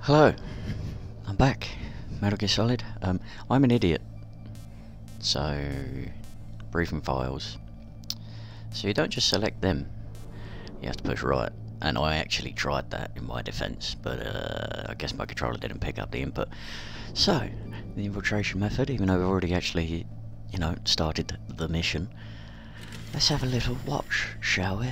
Hello, I'm back. Metal Gear Solid. I'm an idiot. So, briefing files. So you don't just select them. You have to push right. And I actually tried that in my defense, but I guess my controller didn't pick up the input. So, the infiltration method, even though we've already actually, started the mission. Let's have a little watch, shall we?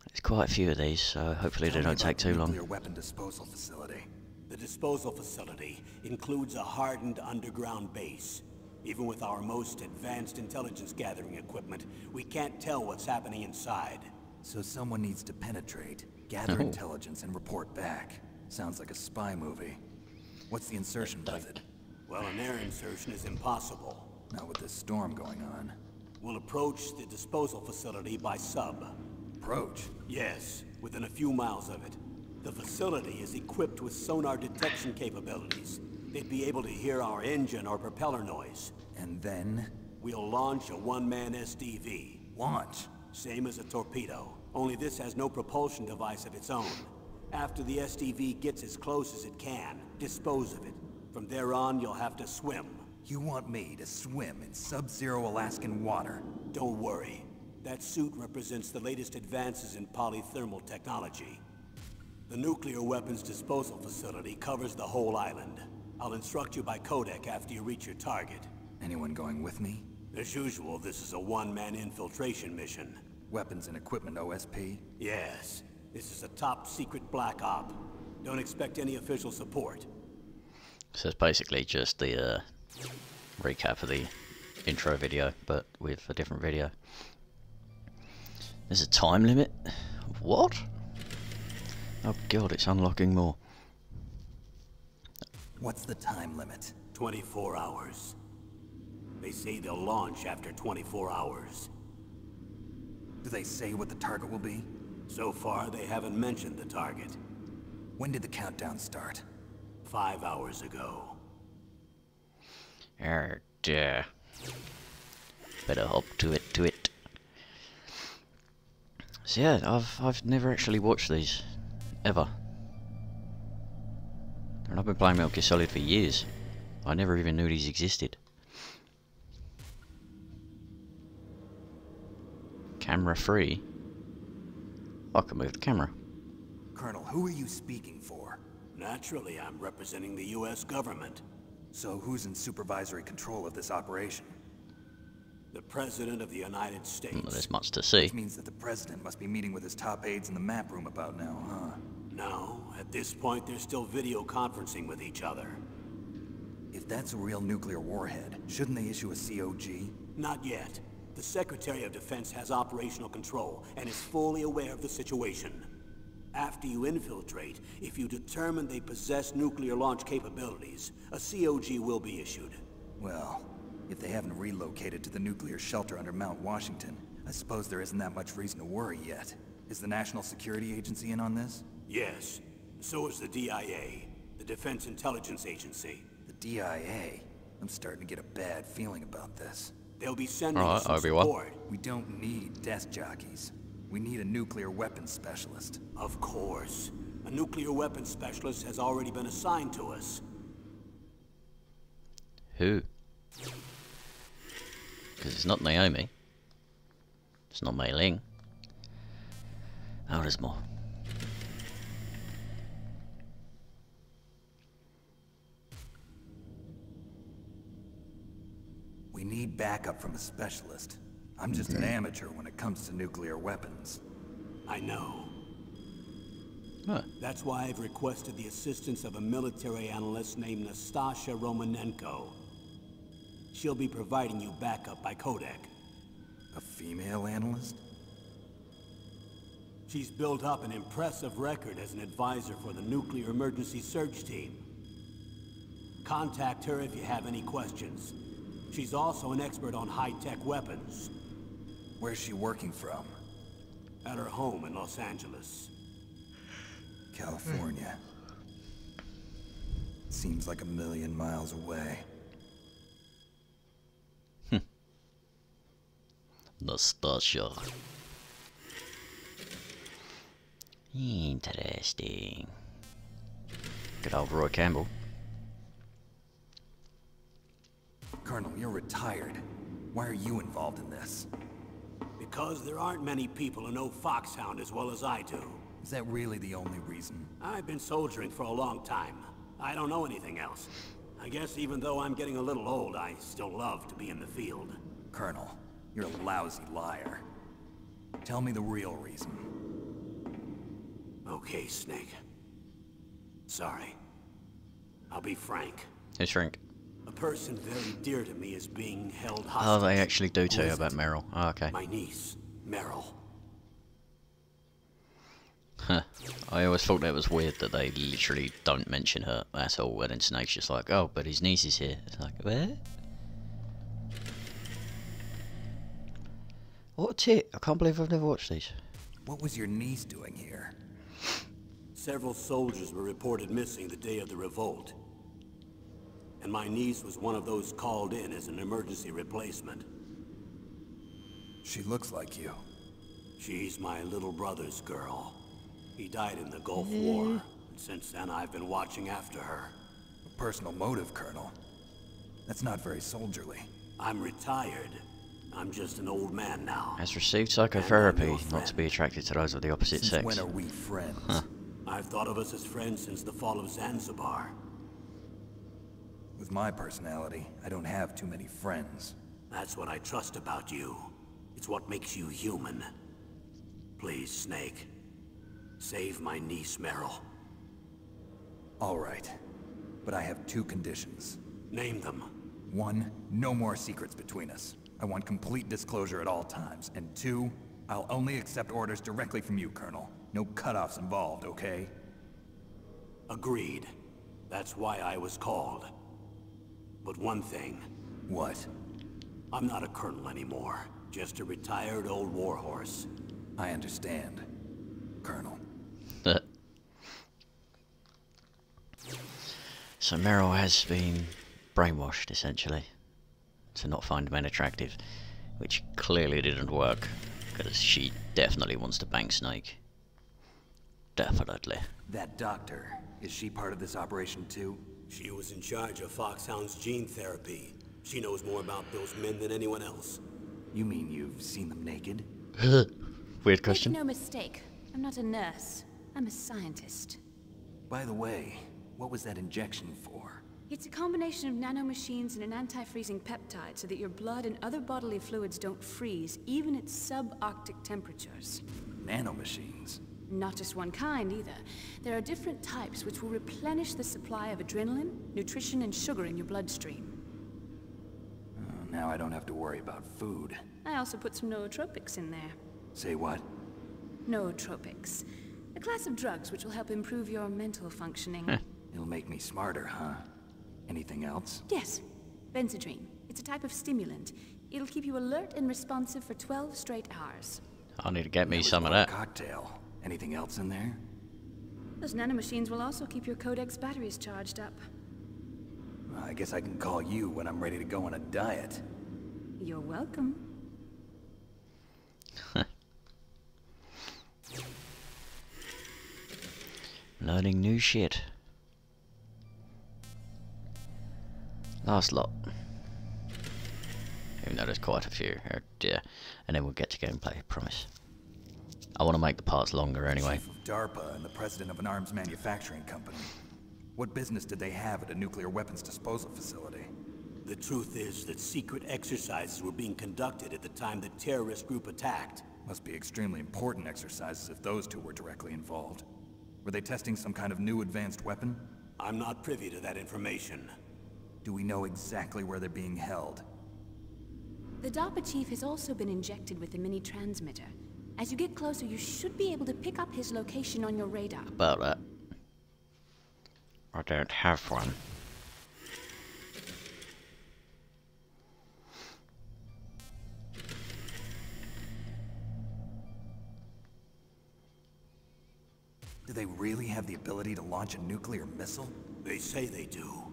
There's quite a few of these, so hopefully they don't take too long. Nuclear weapon disposal facility. The disposal facility includes a hardened underground base. Even with our most advanced intelligence gathering equipment, we can't tell what's happening inside. So someone needs to penetrate, gather intelligence, and report back. Sounds like a spy movie. What's the insertion method? Well, an air insertion is impossible. Not with this storm going on. We'll approach the disposal facility by sub. Approach? Yes, within a few miles of it. The facility is equipped with sonar detection capabilities. They'd be able to hear our engine or propeller noise. And then? We'll launch a one-man SDV. Launch? Same as a torpedo, only this has no propulsion device of its own. After the SDV gets as close as it can, dispose of it. From there on, you'll have to swim. You want me to swim in sub-zero Alaskan water? Don't worry. That suit represents the latest advances in polythermal technology. The nuclear weapons disposal facility covers the whole island. I'll instruct you by codec after you reach your target. Anyone going with me? As usual, this is a one-man infiltration mission. Weapons and equipment OSP? Yes. This is a top-secret black op. Don't expect any official support. So it's basically just the recap of the intro video, but with a different video. There's a time limit? What? Oh god, it's unlocking more. What's the time limit? 24 hours. They say they'll launch after 24 hours. Do they say what the target will be? So far, they haven't mentioned the target. When did the countdown start? 5 hours ago. Better hop to it. So yeah, I've never actually watched these, ever. And I've been playing Metal Gear Solid for years. I never even knew these existed. Camera free? I can move the camera. Colonel, who are you speaking for? Naturally, I'm representing the US government. So who's in supervisory control of this operation? The President of the United States. Well, there's much to see. Which means that the President must be meeting with his top aides in the map room about now, huh? No, at this point they're still video conferencing with each other. If that's a real nuclear warhead, shouldn't they issue a COG? Not yet. The Secretary of Defense has operational control and is fully aware of the situation. After you infiltrate, if you determine they possess nuclear launch capabilities, a COG will be issued. Well, if they haven't relocated to the nuclear shelter under Mount Washington, I suppose there isn't that much reason to worry yet. Is the National Security Agency in on this? Yes. So is the DIA, the Defense Intelligence Agency. The DIA? I'm starting to get a bad feeling about this. They'll be sending us some Obi-Wan. support. We don't need desk jockeys. We need a nuclear weapons specialist. Of course. A nuclear weapons specialist has already been assigned to us. Who? Because it's not Naomi. It's not Mei Ling. Oh, there's more. We need backup from a specialist. I'm just an amateur when it comes to nuclear weapons. I know. Huh. That's why I've requested the assistance of a military analyst named Nastasha Romanenko. She'll be providing you backup by codec. A female analyst? She's built up an impressive record as an advisor for the Nuclear Emergency Search Team. Contact her if you have any questions. She's also an expert on high-tech weapons. Where's she working from? At her home in Los Angeles. California. Seems like 1,000,000 miles away. Nastasha. Interesting. Good old Roy Campbell. Colonel, you're retired. Why are you involved in this? Because there aren't many people who know Foxhound as well as I do. Is that really the only reason? I've been soldiering for a long time. I don't know anything else. I guess even though I'm getting a little old, I still love to be in the field. Colonel, you're a lousy liar. Tell me the real reason. Okay, Snake. Sorry. I'll be frank. Who's Frank? A person very dear to me is being held hostage. Oh, they actually do tell Who you is about it? Meryl. Oh, okay. My niece, Meryl. Huh. I always thought that was weird that they literally don't mention her at all, and then Snake's just like, oh, but his niece is here. It's like, where? What a tit. I can't believe I've never watched these. What was your niece doing here? Several soldiers were reported missing the day of the revolt. And my niece was one of those called in as an emergency replacement. She looks like you. She's my little brother's girl. He died in the Gulf War. And since then, I've been watching after her. A personal motive, Colonel. That's not very soldierly. I'm retired. I'm just an old man now. Has received And I'm psychotherapy your not to be friend. attracted to those of the opposite Since sex. when are we friends? Huh. I've thought of us as friends since the fall of Zanzibar. With my personality, I don't have too many friends. That's what I trust about you. It's what makes you human. Please, Snake. Save my niece, Meryl. All right. But I have two conditions. Name them. 1, no more secrets between us. I want complete disclosure at all times. And 2, I'll only accept orders directly from you, Colonel. No cutoffs involved, okay? Agreed. That's why I was called. But one thing, What? I'm not a colonel anymore. Just a retired old warhorse. I understand, Colonel. So Meryl has been brainwashed, essentially, to not find men attractive, which clearly didn't work, because she definitely wants to bang Snake. Definitely. That doctor, is she part of this operation too? She was in charge of Foxhound's gene therapy. She knows more about those men than anyone else. You mean you've seen them naked? Weird question. Make no mistake, I'm not a nurse. I'm a scientist. By the way, what was that injection for? It's a combination of nanomachines and an anti-freezing peptide so that your blood and other bodily fluids don't freeze, even at subarctic temperatures. Nanomachines. Not just one kind, either. There are different types which will replenish the supply of adrenaline, nutrition, and sugar in your bloodstream. Now I don't have to worry about food. I also put some nootropics in there. Say what? Nootropics. A class of drugs which will help improve your mental functioning. It'll make me smarter, huh? Anything else? Yes. Benzedrine. It's a type of stimulant. It'll keep you alert and responsive for 12 straight hours. I need to get me was some of one that. Cocktail. Anything else in there? Those nanomachines will also keep your Codex batteries charged up. Well, I guess I can call you when I'm ready to go on a diet. You're welcome. Learning new shit. Last lot. Even though there's quite a few. Oh dear. And then we'll get to gameplay, I promise. I want to make the parts longer anyway. Chief of DARPA and the president of an arms manufacturing company. What business did they have at a nuclear weapons disposal facility? The truth is that secret exercises were being conducted at the time the terrorist group attacked. Must be extremely important exercises if those two were directly involved. Were they testing some kind of new advanced weapon? I'm not privy to that information. Do we know exactly where they're being held? The DARPA chief has also been injected with a mini transmitter. As you get closer, you should be able to pick up his location on your radar. About that. I don't have one. Do they really have the ability to launch a nuclear missile? They say they do.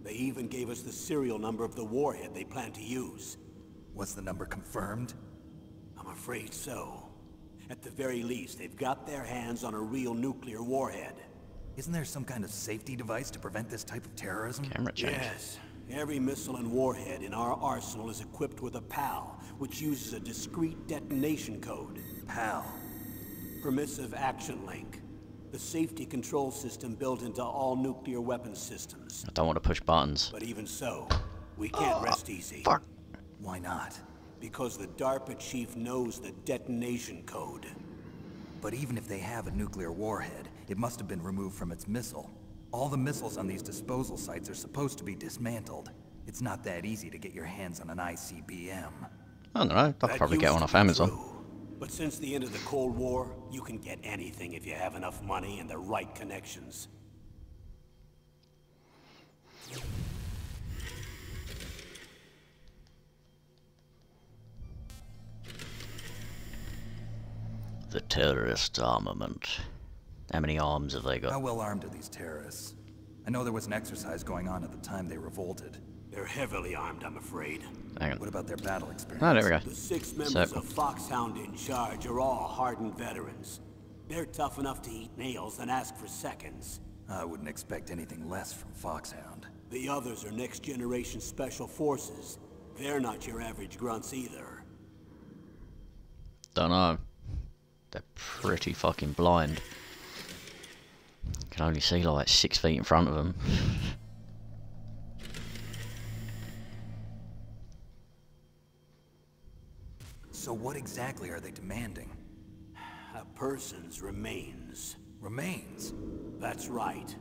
They even gave us the serial number of the warhead they plan to use. Was the number confirmed? I'm afraid so. At the very least, they've got their hands on a real nuclear warhead. Isn't there some kind of safety device to prevent this type of terrorism? Camera change. Yes. Every missile and warhead in our arsenal is equipped with a PAL, which uses a discrete detonation code. PAL. Permissive Action Link. The safety control system built into all nuclear weapons systems. I don't want to push buttons. But even so, we can't rest easy. Fuck. Why not? Because the DARPA chief knows the detonation code. But even if they have a nuclear warhead, it must have been removed from its missile. All the missiles on these disposal sites are supposed to be dismantled. It's not that easy to get your hands on an ICBM. I don't know. I could That probably get used one to off be Amazon. true. But since the end of the Cold War, you can get anything if you have enough money and the right connections. The terrorist armament. How many arms have they How got? well armed are these terrorists? I know there was an exercise going on at the time they revolted. They're heavily armed, I'm afraid. Hang on. What about their battle experience? Oh, there we go. The 6 members Circle. of Foxhound in charge are all hardened veterans. They're tough enough to eat nails and ask for seconds. I wouldn't expect anything less from Foxhound. The others are next-generation special forces. They're not your average grunts either. Don't know. They're pretty fucking blind. Can only see like 6 feet in front of them. So what exactly are they demanding? A person's remains. Remains? That's right.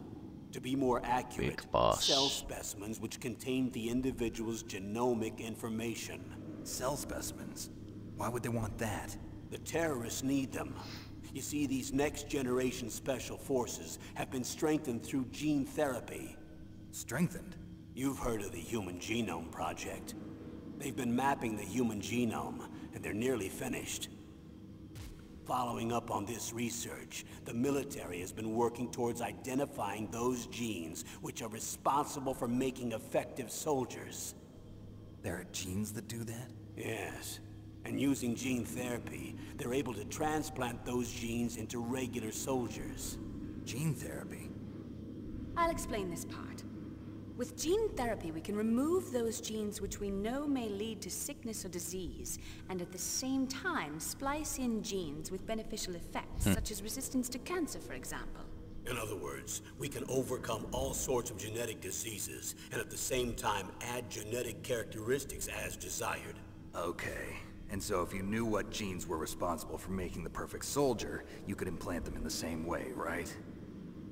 To be more accurate, Big boss. cell specimens which contain the individual's genomic information. Cell specimens? Why would they want that? The terrorists need them. You see, these next-generation special forces have been strengthened through gene therapy. Strengthened? You've heard of the Human Genome Project. They've been mapping the human genome, and they're nearly finished. Following up on this research, the military has been working towards identifying those genes which are responsible for making effective soldiers. There are genes that do that? Yes. And using gene therapy, they're able to transplant those genes into regular soldiers. Gene therapy? I'll explain this part. With gene therapy, we can remove those genes which we know may lead to sickness or disease, and at the same time splice in genes with beneficial effects, such as resistance to cancer, for example. In other words, we can overcome all sorts of genetic diseases, and at the same time add genetic characteristics as desired. Okay. And so if you knew what genes were responsible for making the perfect soldier, you could implant them in the same way, right?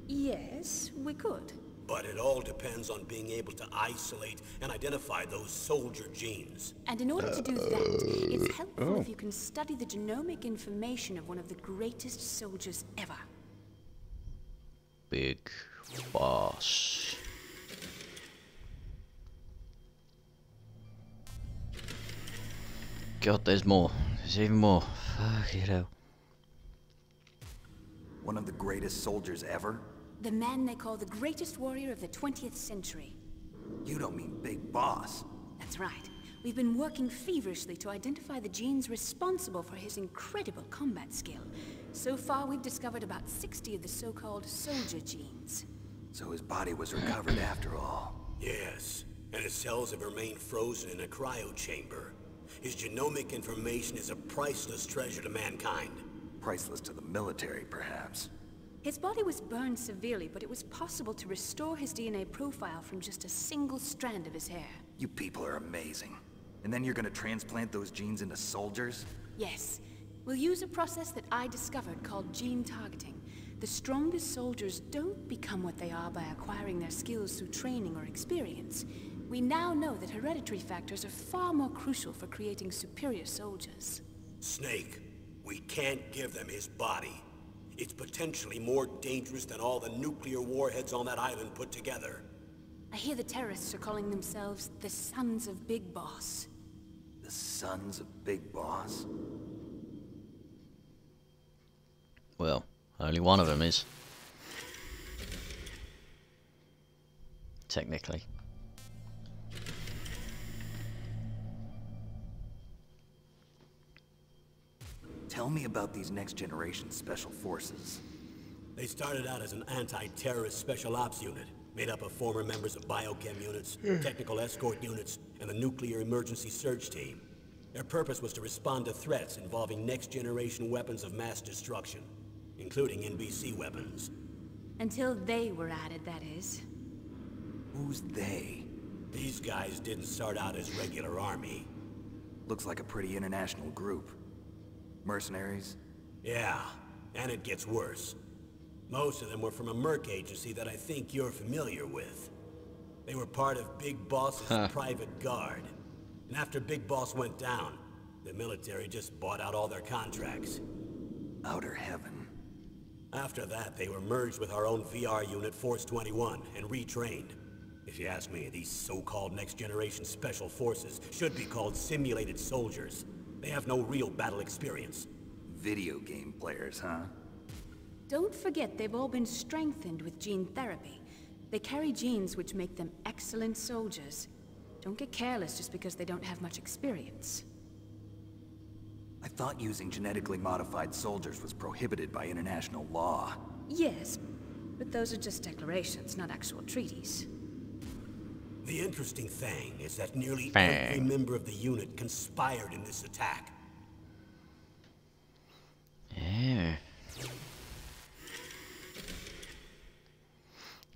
Yes, we could. But it all depends on being able to isolate and identify those soldier genes. And in order to do that, it's helpful if you can study the genomic information of one of the greatest soldiers ever. Big boss. God, there's more. There's even more. Fuck it hell. One of the greatest soldiers ever? The man they call the greatest warrior of the 20th century. You don't mean Big Boss. That's right. We've been working feverishly to identify the genes responsible for his incredible combat skill. So far, we've discovered about 60 of the so-called soldier genes. So his body was recovered after all. Yes, and his cells have remained frozen in a cryo chamber. His genomic information is a priceless treasure to mankind. Priceless to the military, perhaps. His body was burned severely, but it was possible to restore his DNA profile from just a single strand of his hair. You people are amazing. And then you're gonna transplant those genes into soldiers? Yes. We'll use a process that I discovered called gene targeting. The strongest soldiers don't become what they are by acquiring their skills through training or experience. We now know that hereditary factors are far more crucial for creating superior soldiers. Snake, we can't give them his body. It's potentially more dangerous than all the nuclear warheads on that island put together. I hear the terrorists are calling themselves the Sons of Big Boss. The Sons of Big Boss? Well, only one of them is. Technically. Tell me about these next-generation special forces. They started out as an anti-terrorist special ops unit, made up of former members of biochem units, technical escort units, and the nuclear emergency search team. Their purpose was to respond to threats involving next-generation weapons of mass destruction, including NBC weapons. Until they were added, that is. Who's they? These guys didn't start out as regular army. Looks like a pretty international group. Mercenaries? Yeah, and it gets worse. Most of them were from a merc agency that I think you're familiar with. They were part of Big Boss's private guard. And after Big Boss went down, the military just bought out all their contracts. Outer heaven. After that, they were merged with our own VR unit, Force 21, and retrained. If you ask me, these so-called next-generation special forces should be called simulated soldiers. They have no real battle experience. Video game players, huh? Don't forget they've all been strengthened with gene therapy. They carry genes which make them excellent soldiers. Don't get careless just because they don't have much experience. I thought using genetically modified soldiers was prohibited by international law. Yes, but those are just declarations, not actual treaties. The interesting thing is that nearly every member of the unit conspired in this attack. Yeah.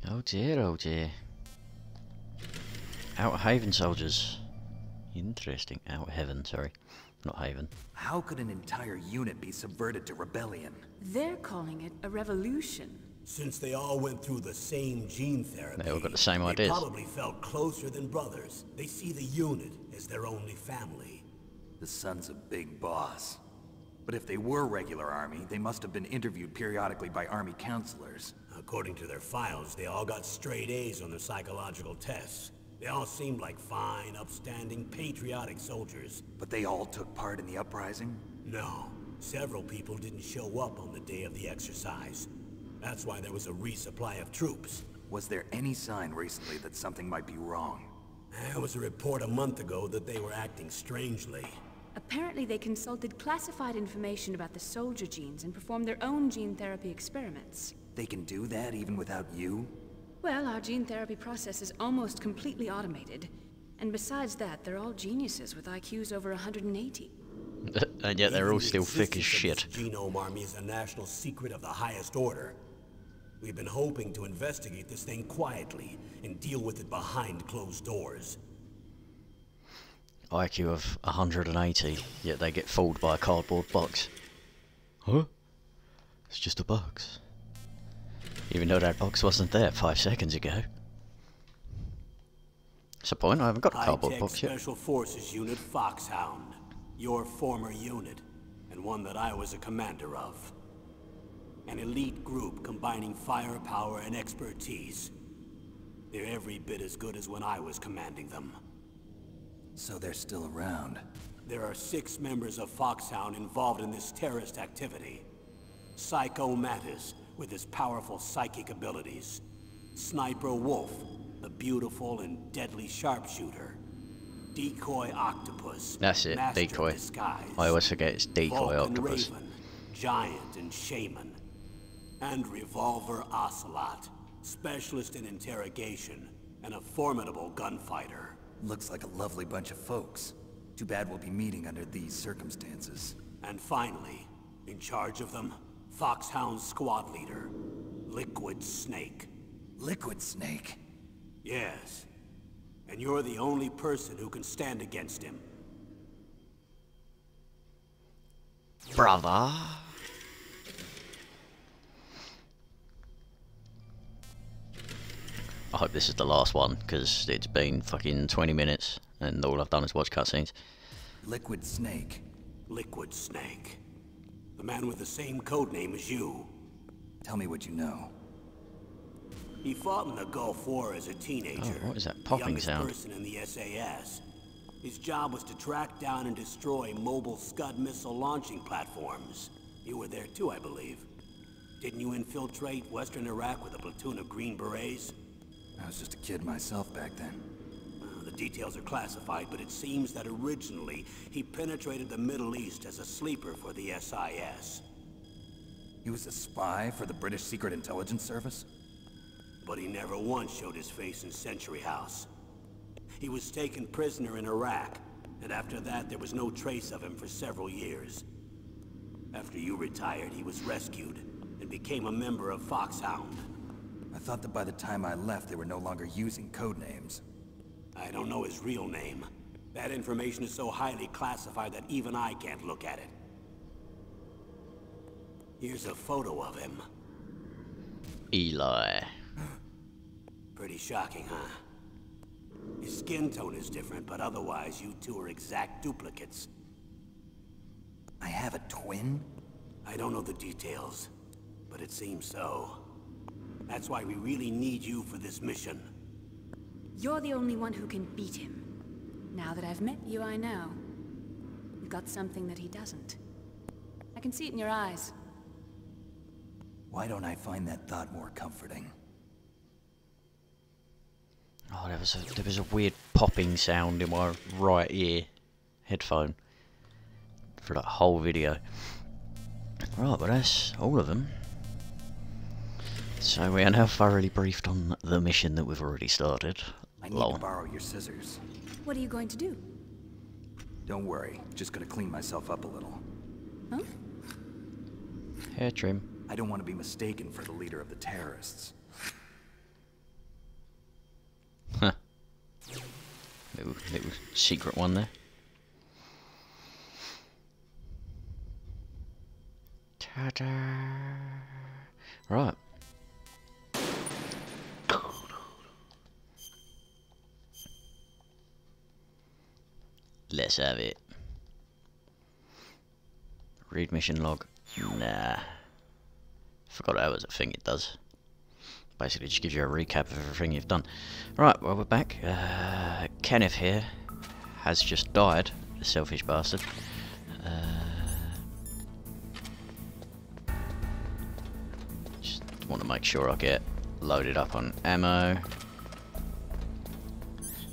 Oh dear, oh dear. Out Haven soldiers. Interesting. Out Heaven, sorry. Not Haven. How could an entire unit be subverted to rebellion? They're calling it a revolution. Since they all went through the same gene therapy, They all got the same ideas. They probably felt closer than brothers. They see the unit as their only family. The sons of Big Boss. But if they were regular army, they must have been interviewed periodically by army counselors. According to their files, they all got straight A's on their psychological tests. They all seemed like fine, upstanding, patriotic soldiers. But they all took part in the uprising? No. Several people didn't show up on the day of the exercise. That's why there was a resupply of troops. Was there any sign recently that something might be wrong? There was a report a month ago that they were acting strangely. Apparently they consulted classified information about the soldier genes and performed their own gene therapy experiments. They can do that even without you? Well, our gene therapy process is almost completely automated. And besides that, they're all geniuses with IQs over 180. And yet they're all Even the still thick as existence shit. of this genome army is a national secret of the highest order. We've been hoping to investigate this thing quietly and deal with it behind closed doors. IQ of 180, yet they get fooled by a cardboard box. Huh? It's just a box. Even though that box wasn't there 5 seconds ago. What's the point? I haven't got a cardboard High-tech box yet. Special Forces Unit Foxhound. Your former unit, and one that I was a commander of. An elite group combining firepower and expertise. They're every bit as good as when I was commanding them. So they're still around. There are 6 members of Foxhound involved in this terrorist activity. Psycho Mattis, with his powerful psychic abilities. Sniper Wolf, the beautiful and deadly sharpshooter. Decoy Octopus, That's it, master decoy. of disguise. I always forget it's decoy Vulcan octopus. Raven, giant and shaman. And Revolver Ocelot, specialist in interrogation and a formidable gunfighter. Looks like a lovely bunch of folks. Too bad we'll be meeting under these circumstances. And finally, in charge of them, Foxhound's squad leader, Liquid Snake. Liquid Snake? Yes. And you're the only person who can stand against him. Brother. I hope this is the last one, because it's been fucking 20 minutes, and all I've done is watch cutscenes. Liquid Snake. Liquid Snake. The man with the same codename as you. Tell me what you know. He fought in the Gulf War as a teenager. Oh, what is that the popping youngest sound? person in the SAS. His job was to track down and destroy mobile Scud missile launching platforms. You were there too, I believe. Didn't you infiltrate Western Iraq with a platoon of Green Berets? I was just a kid myself back then. The details are classified, but it seems that originally he penetrated the Middle East as a sleeper for the SIS. He was a spy for the British Secret Intelligence Service? But he never once showed his face in Century House. He was taken prisoner in Iraq, and after that there was no trace of him for several years. After you retired, he was rescued and became a member of Foxhound. I thought that by the time I left, they were no longer using code names. I don't know his real name. That information is so highly classified that even I can't look at it. Here's a photo of him. Eli. Pretty shocking, huh? His skin tone is different, but otherwise you two are exact duplicates. I have a twin? I don't know the details, but it seems so. That's why we really need you for this mission. You're the only one who can beat him. Now that I've met you, I know. You've got something that he doesn't. I can see it in your eyes. Why don't I find that thought more comforting? Oh, there was a weird popping sound in my right ear headphone for that whole video. Right, but that's all of them. So we are now thoroughly briefed on the mission that we've already started. I need to borrow your scissors. What are you going to do? Don't worry, just gonna clean myself up a little. Huh? Hair trim. I don't want to be mistaken for the leader of the terrorists. Huh. Little secret one there. Ta-da! Right. Let's have it. Read mission log. Nah. Forgot that was a thing it does. Basically just gives you a recap of everything you've done. Right, well we're back. Kenneth here has just died, the selfish bastard. Just want to make sure I get loaded up on ammo.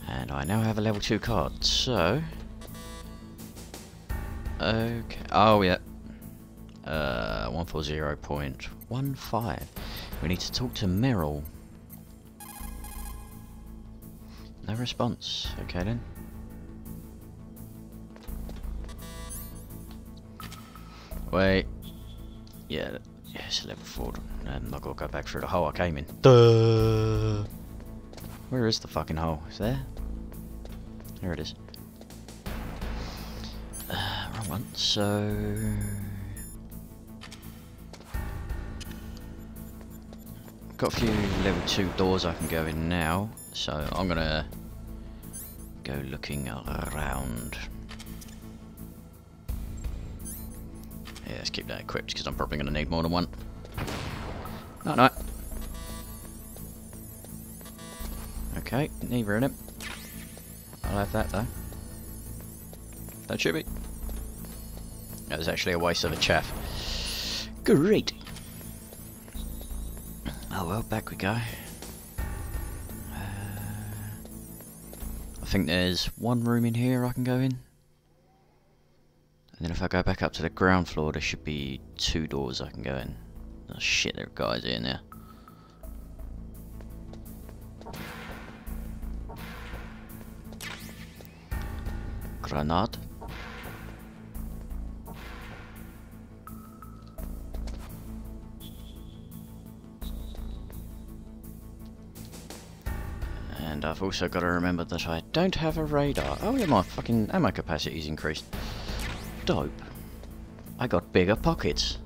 And I now have a level 2 card, so... Okay, oh yeah. 140.15. We need to talk to Meryl. No response. Okay then. Wait. Yeah, it's level 4. And I've got to go back through the hole I came in. Duh! Where is the fucking hole? Is there? There it is. Wrong one. So... got a few level 2 doors I can go in now, so I'm gonna go looking around. Yeah, let's keep that equipped because I'm probably gonna need more than one. No. Okay, neither in it. I'll have that though. That should be. That was actually a waste of a chaff. Great. Oh well, back we go. I think there's one room in here I can go in. And then if I go back up to the ground floor, there should be 2 doors I can go in. Oh shit, there are guys in there. Grenade. And I've also got to remember that I don't have a radar. Oh yeah, my fucking ammo capacity's increased. Dope. I got bigger pockets.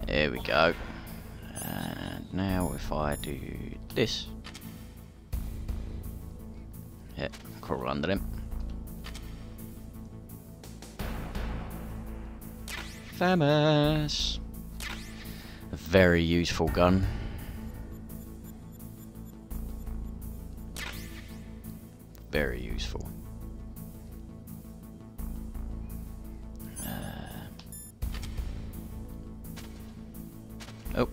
There we go. And now if I do this. Yep, crawl under them. Famous. A very useful gun. Very useful. Oh.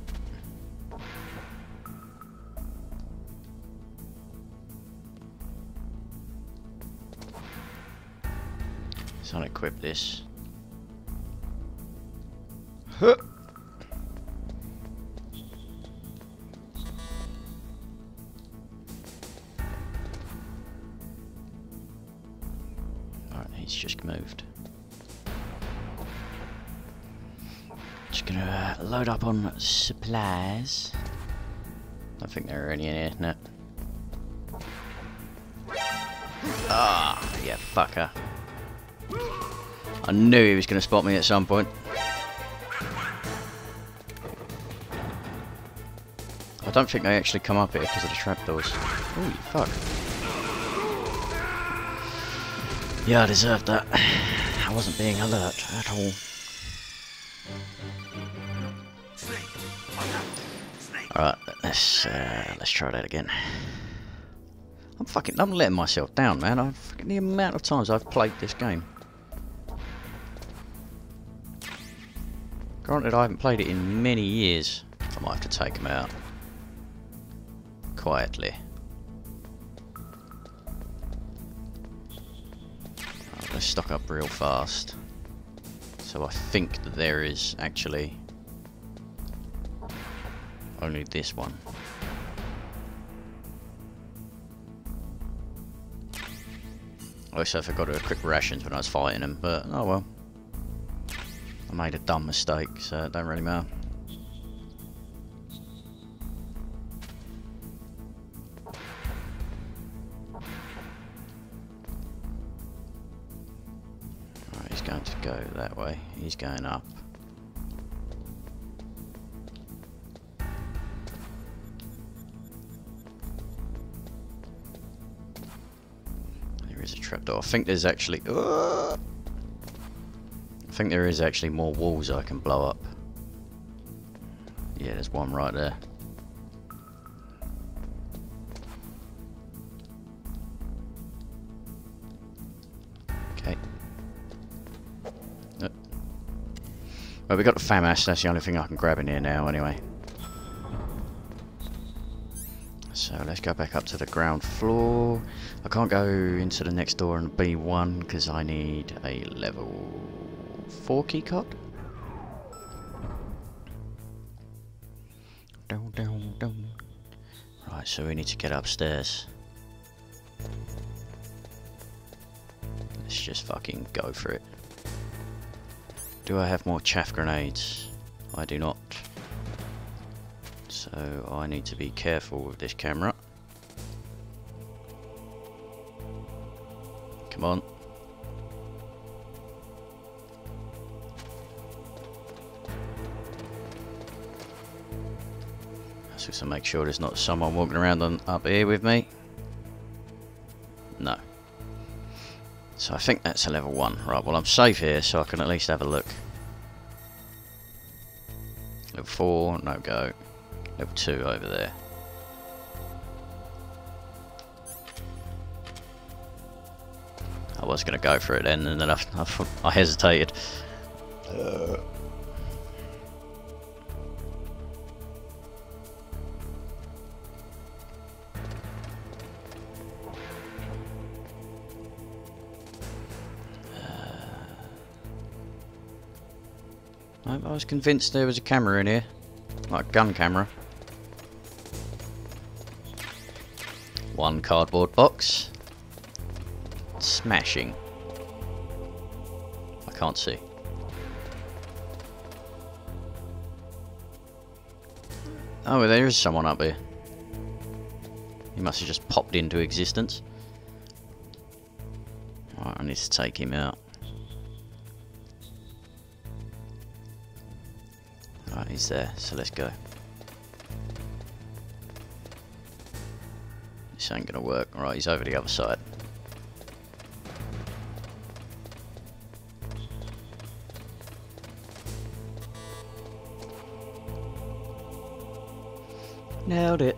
Let's unequip this. Huh. Alright, he's just moved. Just gonna load up on supplies. I think there are any in here, no. Ah, yeah, fucker. I knew he was gonna spot me at some point. I don't think they actually come up here because of the trapdoors. Holy fuck. Yeah, I deserved that. I wasn't being alert at all. Alright, let's try that again. I'm letting myself down, man. The amount of times I've played this game. Granted, I haven't played it in many years. I might have to take him out. Quietly. Right, let's stock up real fast. So I think that there is actually only this one. Also, I forgot to equip rations when I was fighting him, but oh well. I made a dumb mistake, so it don't really matter. Alright, he's going to go that way. He's going up. There is a trapdoor. I think there's actually... I think there is actually more walls I can blow up. Yeah, there's one right there. Okay. Well, we got the FAMAS, that's the only thing I can grab in here now anyway. So let's go back up to the ground floor. I can't go into the next door and B1 because I need a level 4 keycard. Right, so we need to get upstairs. Let's just fucking go for it. Do I have more chaff grenades? I do not. So I need to be careful with this camera. Come on. Just to make sure there's not someone walking around up here with me. No. So I think that's a level 1. Right, well I'm safe here so I can at least have a look. Level 4, no go. Level 2 over there. I was going to go for it then and then I hesitated. I was convinced there was a camera in here, like a gun camera. One cardboard box. Smashing. I can't see. Oh, well, there is someone up here. He must have just popped into existence. Alright, I need to take him out. Alright, he's there, so let's go. This ain't gonna work. Alright, he's over the other side. Nailed it.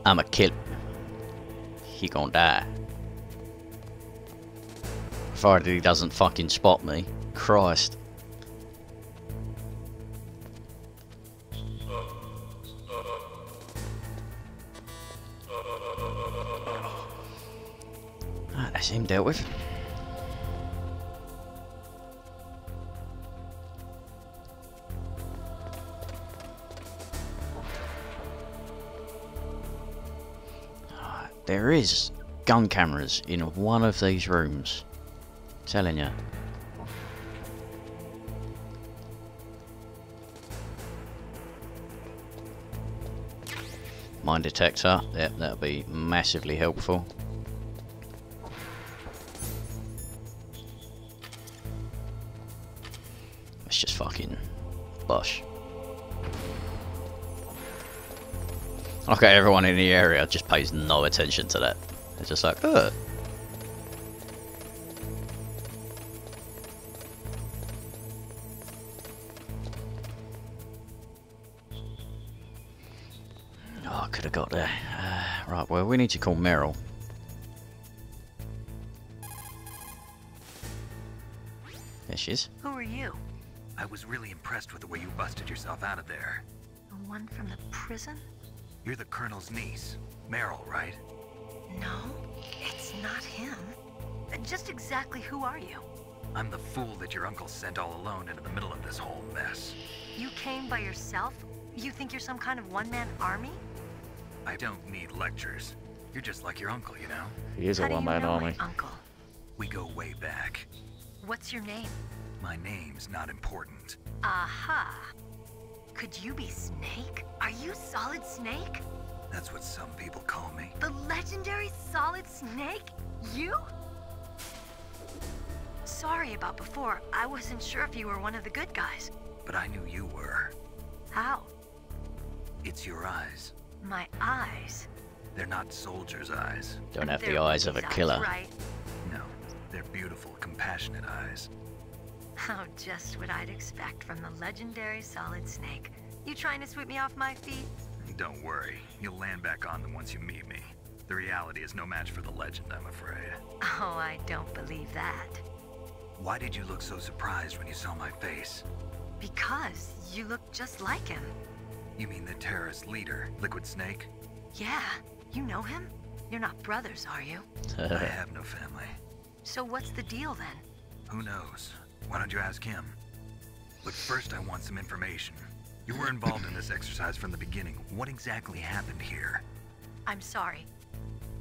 I'ma kill him. He gonna die. Provided he doesn't fucking spot me. Christ. That's him dealt with. There is gun cameras in one of these rooms. Telling you. Mine detector. Yep, that'll be massively helpful. Let's just fucking bosh. Okay, everyone in the area just pays no attention to that. They're just like, ugh. Oh, I could have got there. Right, well, we need to call Meryl. There she is. Who are you? I was really impressed with the way you busted yourself out of there. The one from the prison? You're the Colonel's niece, Meryl, right? No, it's not him. Just exactly who are you? I'm the fool that your uncle sent all alone into the middle of this whole mess. You came by yourself? You think you're some kind of one-man army? I don't need lectures. You're just like your uncle, you know? He is a How do you one-man know army. my uncle? We go way back. What's your name? My name's not important. Aha. Could you be Snake? Are you Solid Snake? That's what some people call me. The legendary Solid Snake? You? Sorry about before. I wasn't sure if you were one of the good guys. But I knew you were. How? It's your eyes. My eyes. They're not soldiers' eyes. Don't have the They're eyes of a these eyes, killer. right? No, they're beautiful, compassionate eyes. Oh, just what I'd expect from the legendary Solid Snake. You trying to sweep me off my feet? Don't worry, you'll land back on them once you meet me. The reality is no match for the legend, I'm afraid. Oh, I don't believe that. Why did you look so surprised when you saw my face? Because you look just like him. You mean the terrorist leader, Liquid Snake? Yeah, you know him? You're not brothers, are you? I have no family. So what's the deal then? Who knows? Why don't you ask him? But first I want some information. You were involved in this exercise from the beginning. What exactly happened here? I'm sorry.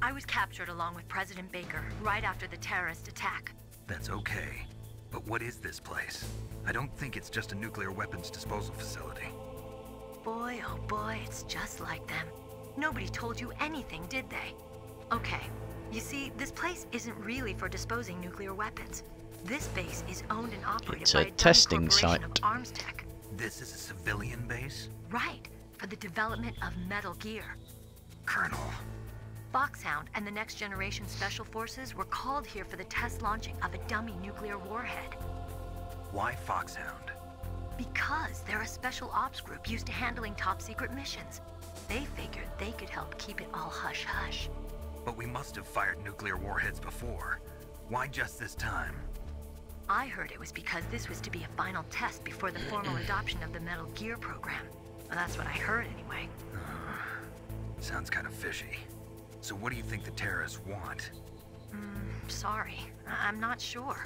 I was captured along with President Baker right after the terrorist attack. That's okay. But what is this place? I don't think it's just a nuclear weapons disposal facility. Boy, oh boy, it's just like them. Nobody told you anything, did they? Okay, you see, this place isn't really for disposing nuclear weapons. This base is owned and operated It's by a a dummy testing corporation site. of arms tech. This is a civilian base? Right, for the development of Metal Gear. Colonel. Foxhound and the Next Generation Special Forces were called here for the test launching of a dummy nuclear warhead. Why Foxhound? Because they're a special ops group used to handling top-secret missions. They figured they could help keep it all hush-hush. But we must have fired nuclear warheads before. Why just this time? I heard it was because this was to be a final test before the formal adoption of the Metal Gear program. Well, that's what I heard anyway. Sounds kind of fishy. So what do you think the terrorists want? Sorry, I'm not sure.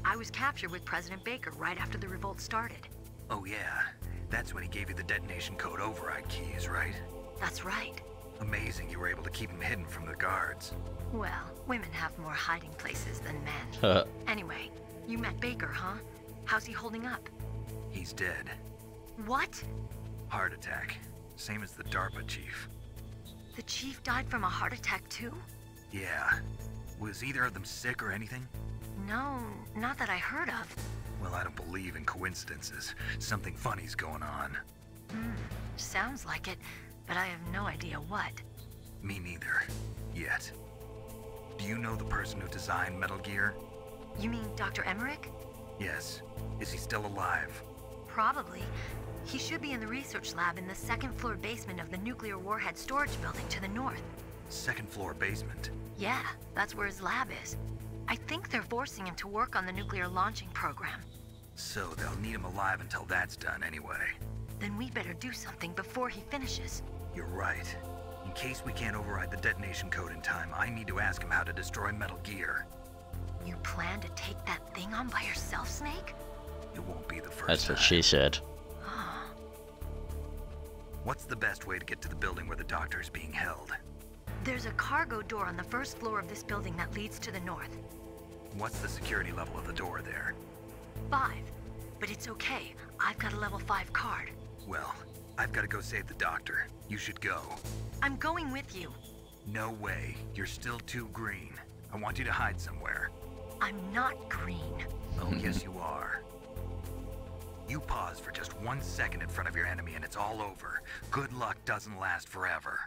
I was captured with President Baker right after the revolt started. Oh yeah, that's when he gave you the detonation code override keys, right? That's right. Amazing you were able to keep him hidden from the guards. Well, women have more hiding places than men. Anyway, you met Baker, huh? How's he holding up? He's dead. What? Heart attack. Same as the DARPA chief. The chief died from a heart attack too? Yeah. Was either of them sick or anything? No, not that I heard of. Well, I don't believe in coincidences. Something funny's going on. Sounds like it, but I have no idea what. Me neither. Yet. Do you know the person who designed Metal Gear? You mean Dr. Emmerich? Yes. Is he still alive? Probably. He should be in the research lab in the second-floor basement of the nuclear warhead storage building to the north. Second floor basement. Yeah, that's where his lab is. I think they're forcing him to work on the nuclear launching program. So they'll need him alive until that's done anyway. Then we better do something before he finishes. You're right. case we can't override the detonation code in time, I need to ask him how to destroy Metal Gear. You plan to take that thing on by yourself, Snake? It won't be the first That's what time. she said. What's the best way to get to the building where the doctor is being held? There's a cargo door on the first floor of this building that leads to the north. What's the security level of the door there? 5. But it's okay. I've got a level 5 card. Well, I've got to go save the doctor. You should go. I'm going with you. No way. You're still too green. I want you to hide somewhere. I'm not green. Oh, yes you are. You pause for just 1 second in front of your enemy and it's all over. Good luck doesn't last forever.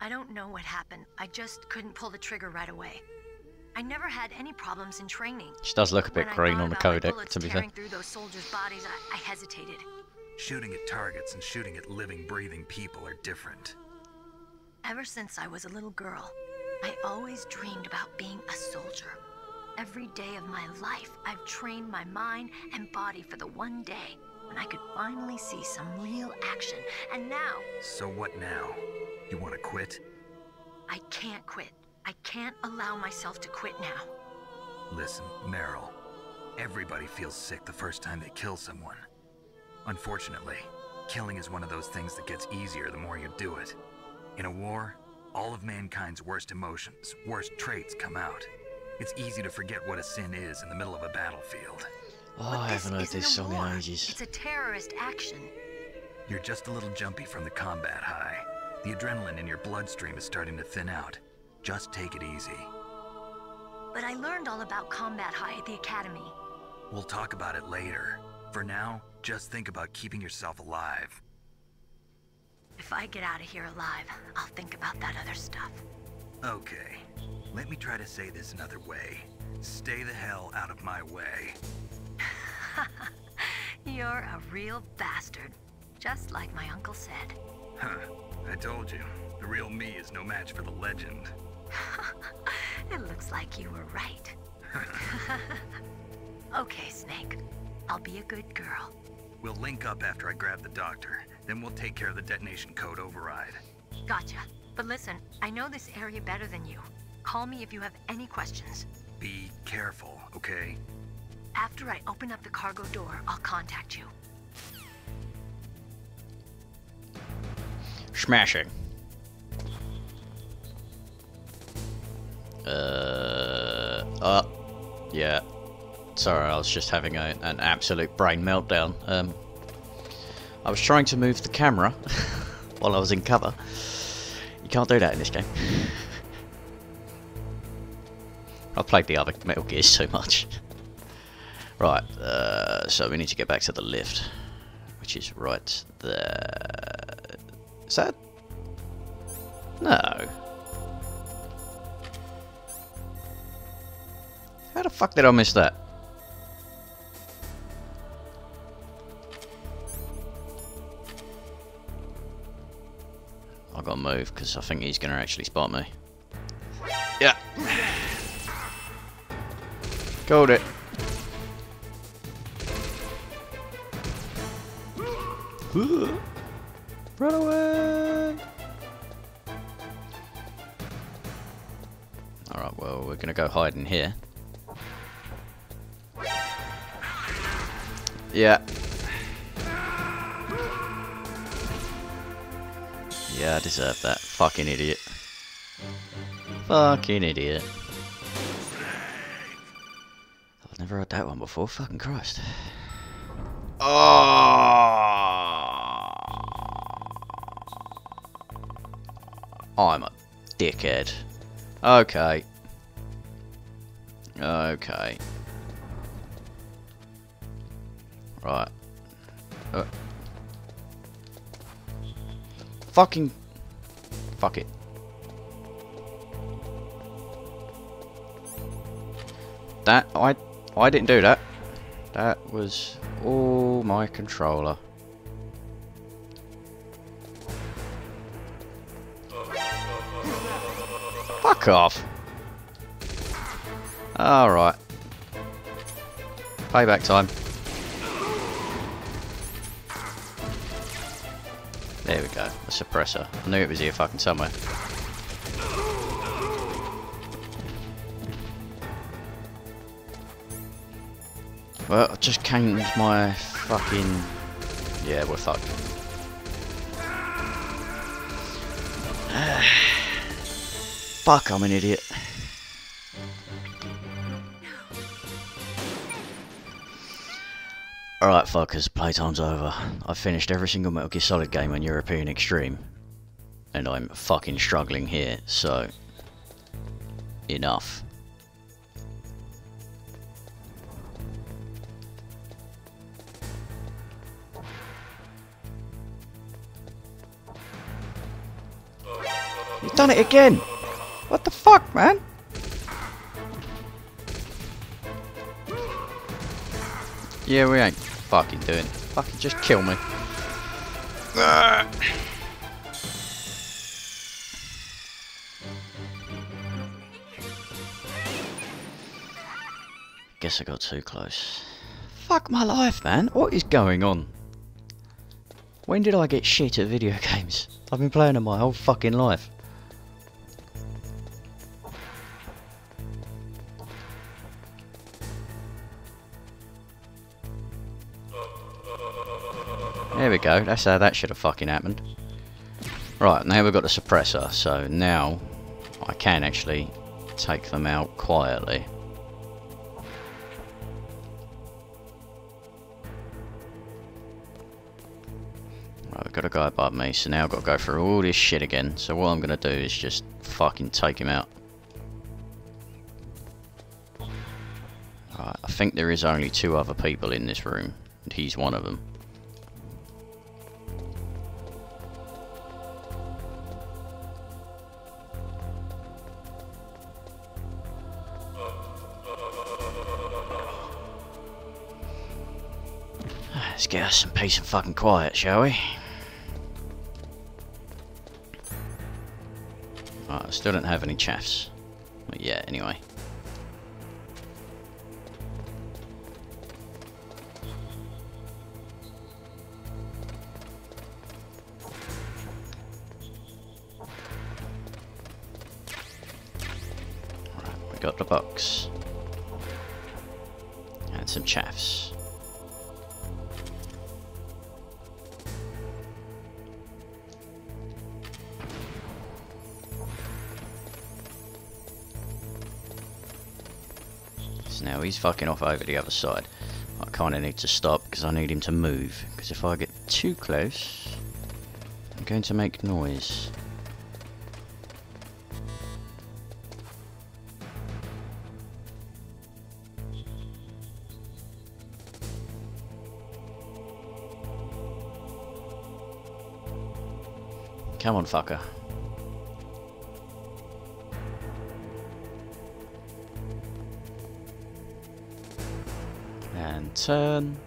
I don't know what happened. I just couldn't pull the trigger right away. I never had any problems in training. She does look a bit When I green thought on the about my codec, bullets to be fair. tearing through those soldiers' bodies, I hesitated. Shooting at targets and shooting at living, breathing people are different. Ever since I was a little girl, I always dreamed about being a soldier. Every day of my life, I've trained my mind and body for the one day when I could finally see some real action. And now... So what now? You want to quit? I can't quit. I can't allow myself to quit now. Listen, Meryl. Everybody feels sick the first time they kill someone. Unfortunately, killing is one of those things that gets easier the more you do it. In a war, all of mankind's worst emotions, worst traits come out. It's easy to forget what a sin is in the middle of a battlefield. Oh, But I haven't heard isn't this a song war. in ages. It's a terrorist action. You're just a little jumpy from the combat high. The adrenaline in your bloodstream is starting to thin out. Just take it easy. But I learned all about combat high at the academy. We'll talk about it later. For now, just think about keeping yourself alive. If I get out of here alive, I'll think about that other stuff. Okay, let me try to say this another way. Stay the hell out of my way. You're a real bastard, just like my uncle said. Huh, I told you. The real me is no match for the legend. It looks like you were right. Okay, Snake. I'll be a good girl. We'll link up after I grab the doctor. Then we'll take care of the detonation code override. Gotcha. But listen, I know this area better than you. Call me if you have any questions. Be careful, okay? After I open up the cargo door, I'll contact you. Smashing. Yeah. Sorry, I was just having an absolute brain meltdown. I was trying to move the camera while I was in cover. You can't do that in this game. I've played the other Metal Gears so much. Right, so we need to get back to the lift, which is right there. Is that? No. How the fuck did I miss that? I've got to move because I think he's going to actually spot me. Yeah. Called it. Run away! Alright, well, we're going to go hide in here. Yeah. Yeah, I deserve that. Fucking idiot. Fucking idiot. I've never heard that one before. Fucking Christ. Oh! I'm a dickhead. Okay. Okay. Right. Fucking. Fuck it. That I didn't do that. That was all my controller. Fuck off. Alright. Payback time. There we go, the suppressor. I knew it was here fucking somewhere. Well, I just changed my fucking... Yeah, we're fucked. Fuck, I'm an idiot. Alright fuckers, playtime's over. I've finished every single Metal Gear Solid game on European Extreme. And I'm fucking struggling here, so... Enough. You've done it again! What the fuck, man? Yeah, we ain't fucking doing it. Fucking just kill me. Guess I got too close. Fuck my life, man. What is going on? When did I get shit at video games? I've been playing them my whole fucking life. There we go, that's how that should have fucking happened. Right, now we've got the suppressor, so now I can actually take them out quietly. Right, we've got a guy above me, so now I've got to go through all this shit again. So what I'm going to do is just fucking take him out. Right, I think there is only 2 other people in this room, and he's one of them. Let's get us some peace and fucking quiet, shall we? Right, I still don't have any chaffs. But yeah, anyway. Right, we got the box. And some chaffs. Now he's fucking off over the other side. I kind of need to stop because I need him to move. Because if I get too close, I'm going to make noise. Come on, fucker. And turn.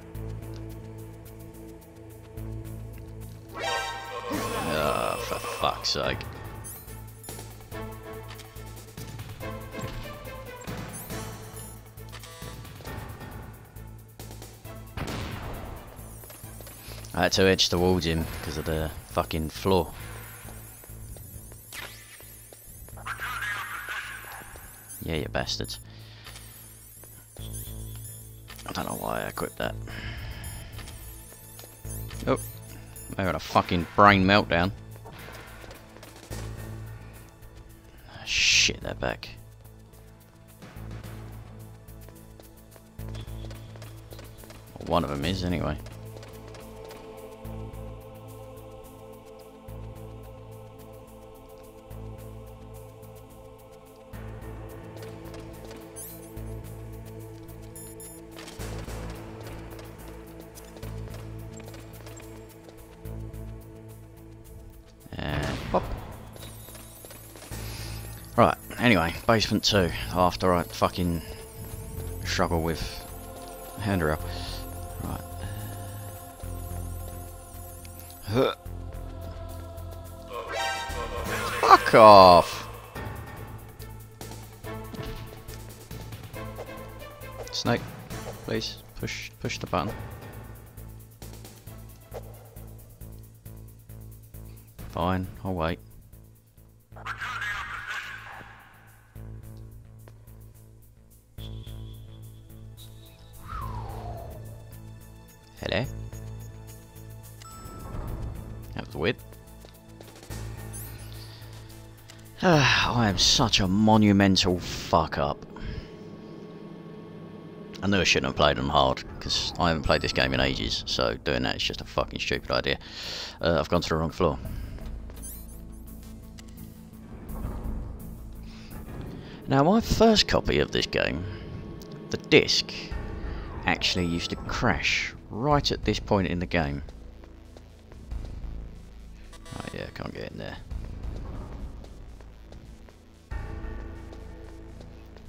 Oh, for fuck's sake. I had to edge towards him because of the fucking floor. Yeah, you bastards. I don't know why I equipped that. Oh, I got a fucking brain meltdown. Shit, they're back. Well, one of them is, anyway. Pop. Right, anyway, basement 2, after I fucking struggle with handrail. Right. Fuck off! Snake, please, push the button. Fine, I'll wait. Hello? That was weird. I am such a monumental fuck up. I knew I shouldn't have played on hard, because I haven't played this game in ages, so doing that is just a fucking stupid idea. I've gone to the wrong floor. Now, my first copy of this game, the disc actually used to crash right at this point in the game. Oh yeah, I can't get in there.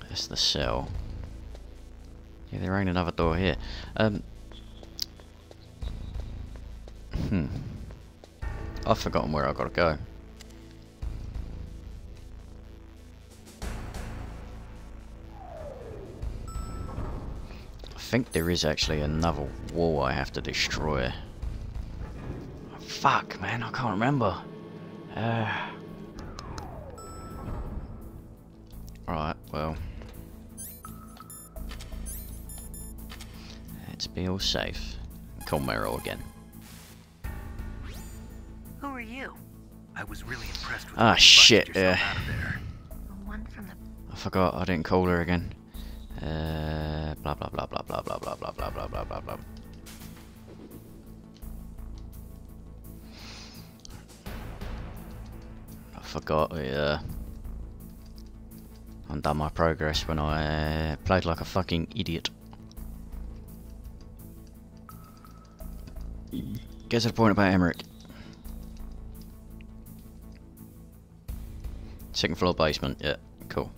That's the cell. Yeah, there ain't another door here. I've forgotten where I gotta go. I think there is actually another wall I have to destroy. Fuck, man, I can't remember. Alright, well. Let's be all safe. Call Meryl again. Who are you? I was really impressed with Ah, the shit, out of there. The one from the... I forgot I didn't call her again. Blah blah blah blah blah blah blah blah blah blah blah blah blah. I forgot undone my progress when I played like a fucking idiot. Get to the point about Emmerich. Second floor basement, yeah, cool.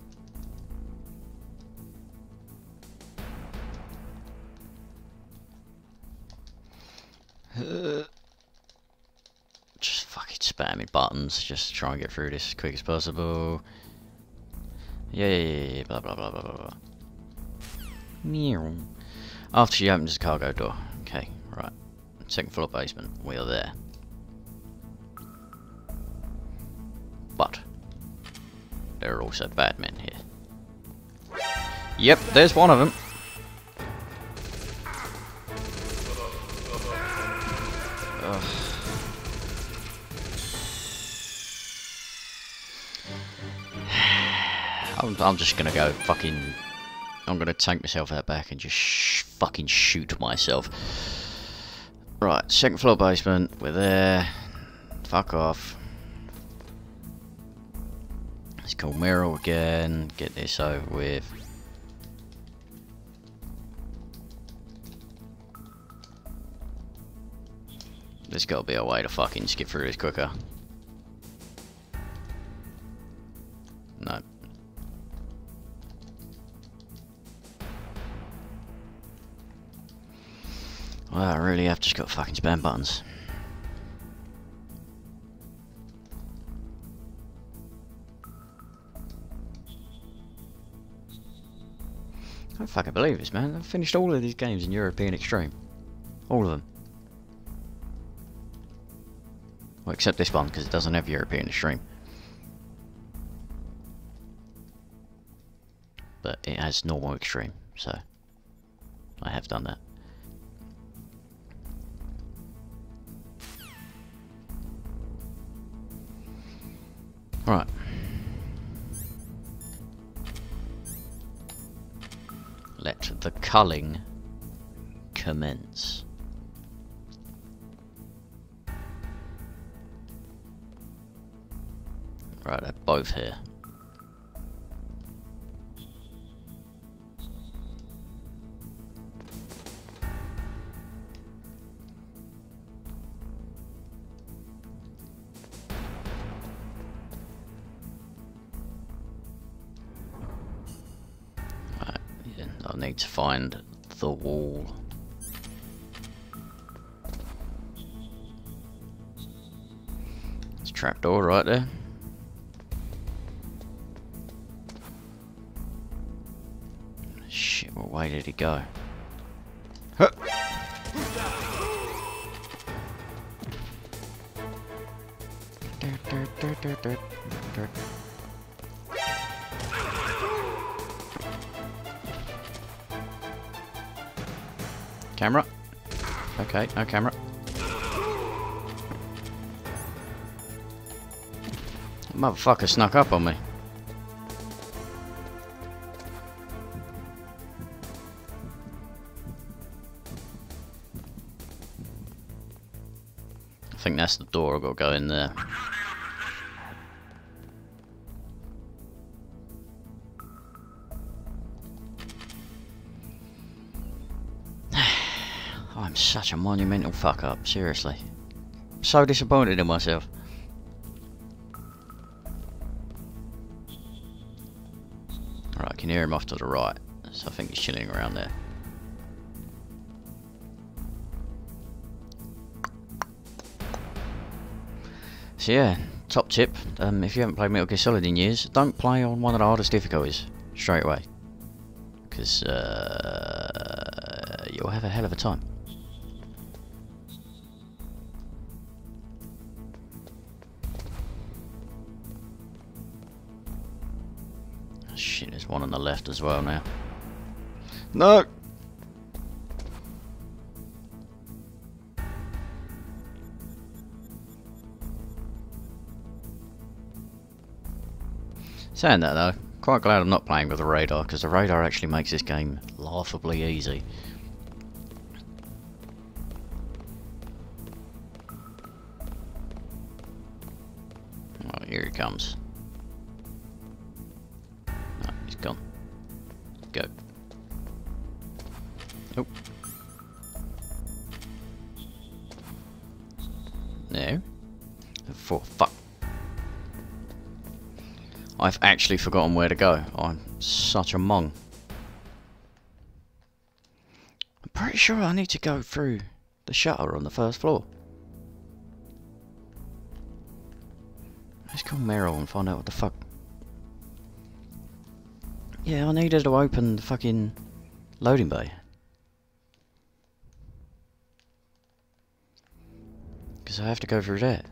Just fucking spamming buttons, just to try and get through this as quick as possible. Yeah, blah blah blah blah blah blah. Meow. After she opens the cargo door. Okay, right. Second floor basement, we are there. But there are also bad men here. Yep, there's one of them. I'm just gonna go fucking... I'm gonna take myself out back and just fucking shoot myself. Right, second floor basement, we're there. Fuck off. Let's call Meryl again, get this over with. There's gotta be a way to fucking skip through this quicker. No. Well, I really have just got fucking spam buttons. I don't fucking believe this, man. I've finished all of these games in European Extreme. All of them. Well, except this one, because it doesn't have European Extreme. But it has normal Extreme, so I have done that. Right. Let the culling commence. Right, they're both here. I need to find the wall. There's a trapdoor right there. Shit, what way did he go? Huh. Camera. Okay, no camera. Motherfucker snuck up on me. I think that's the door. I've got to go in there. I'm such a monumental fuck up, seriously. I'm so disappointed in myself. Alright, I can hear him off to the right, so I think he's chilling around there. So yeah, top tip, if you haven't played Metal Gear Solid in years, don't play on one of the hardest difficulties straight away. Because you'll have a hell of a time. Shit, there's one on the left as well now. No! Saying that though, quite glad I'm not playing with the radar, because the radar actually makes this game laughably easy. Oh, here he comes. No, he's gone. Go. Oh. No. For fuck. I've actually forgotten where to go. I'm such a mong. I'm pretty sure I need to go through the shutter on the first floor. Let's call Meryl and find out what the fuck. Yeah, I needed to open the fucking loading bay. Because I have to go through there.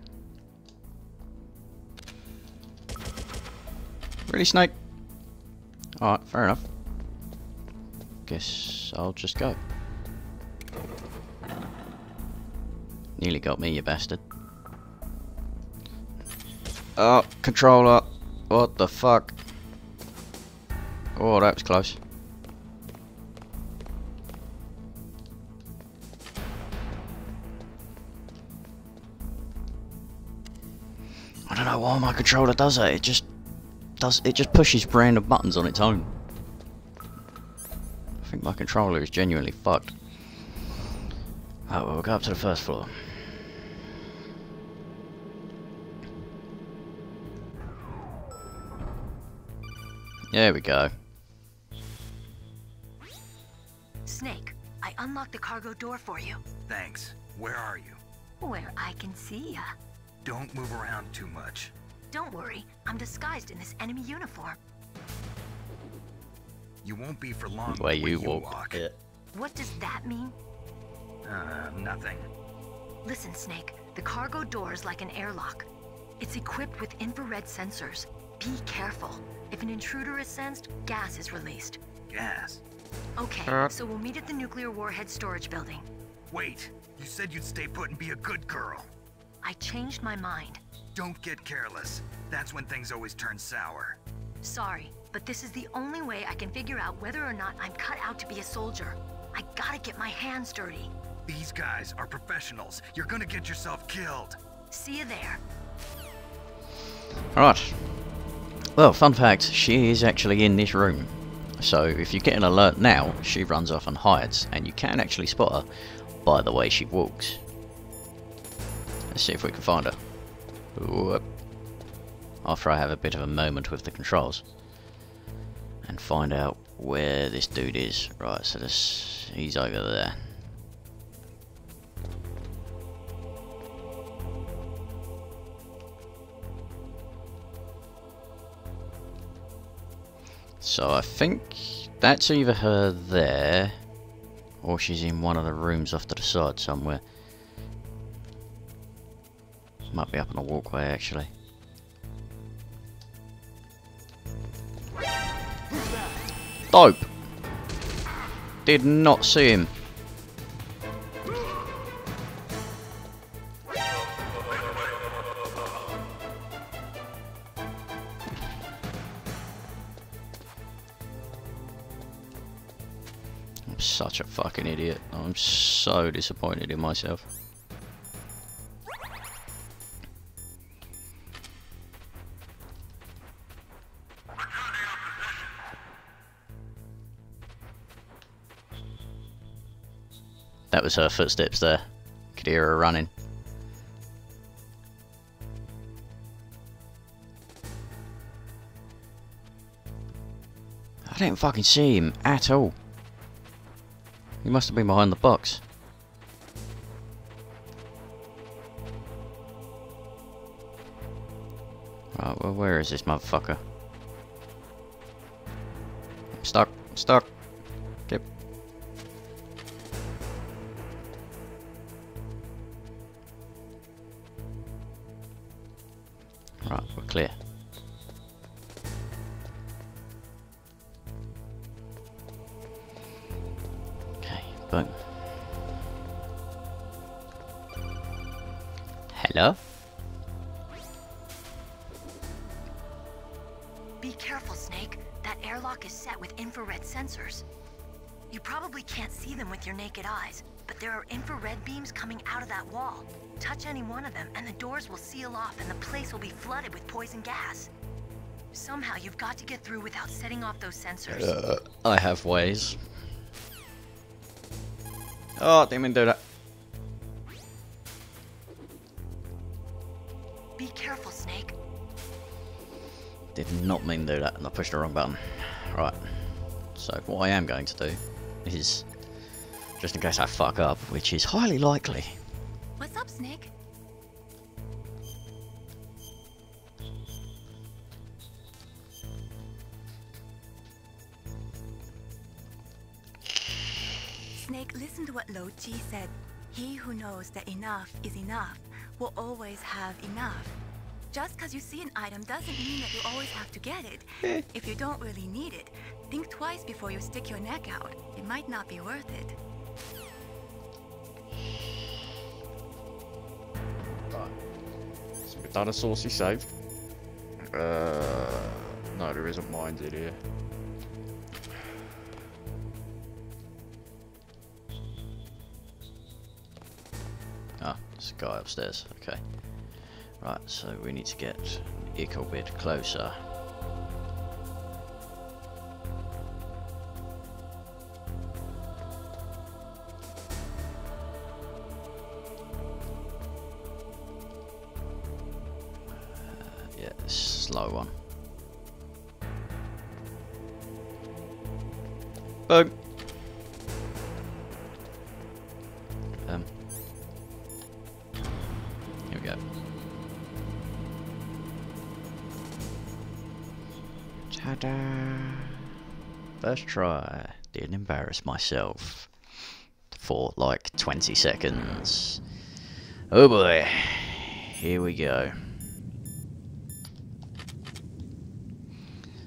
Really, Snake? Alright, fair enough. Guess I'll just go. Nearly got me, you bastard. Oh, controller. What the fuck? Oh, that was close. I don't know why my controller does that. It just pushes random buttons on its own. I think my controller is genuinely fucked. Oh, well, we'll go up to the first floor. There we go. Snake, I unlocked the cargo door for you. Thanks. Where are you? Where I can see ya. Don't move around too much. Don't worry, I'm disguised in this enemy uniform. You won't be for long. Where you walk. Yeah. What does that mean? Nothing. Listen, Snake, the cargo door is like an airlock. It's equipped with infrared sensors. Be careful. If an intruder is sensed, gas is released. Gas? Okay, so we'll meet at the nuclear warhead storage building. Wait, you said you'd stay put and be a good girl. I changed my mind. Don't get careless. That's when things always turn sour. Sorry, but this is the only way I can figure out whether or not I'm cut out to be a soldier. I gotta get my hands dirty. These guys are professionals. You're gonna get yourself killed. See you there. Alright. Well, fun fact, she is actually in this room. So if you get an alert now, she runs off and hides, and you can actually spot her by the way she walks. Let's see if we can find her. Whoop. After I have a bit of a moment with the controls and find out where this dude is. Right, so he's over there. So I think that's either her there, or she's in one of the rooms off to the side somewhere. Might be up on a walkway actually. Dope. Did not see him. I'm such a fucking idiot. I'm so disappointed in myself. That was her footsteps there. Could hear her running. I didn't fucking see him at all. He must have been behind the box. Right, well, where is this motherfucker? I'm stuck. I'm stuck. Yep. Right, we're clear. Okay, boom. Hello? Be careful, Snake. That airlock is set with infrared sensors. You probably can't see them with your naked eyes, but there are infrared beams coming out of that wall. Touch any one of them and the doors will seal off and the place will be flooded with poison gas. Somehow you've got to get through without setting off those sensors. I have ways. Oh, didn't mean to do that. Be careful, Snake. Did not mean to do that, and I pushed the wrong button. Right. So what I am going to do is, just in case I fuck up, which is highly likely. What's up, Snake? Snake, listen to what Lo Ji said. He who knows that enough is enough will always have enough. Just because you see an item doesn't mean that you always have to get it. If you don't really need it, think twice before you stick your neck out. It might not be worth it. Right. So we've done a saucy save. No, there isn't mines in here. Ah, there's a guy upstairs. Okay. Right, so we need to get a little bit closer. Yeah, slow one. Boom. Here we go. Ta-da! First try. Didn't embarrass myself for like 20 seconds. Oh boy. Here we go.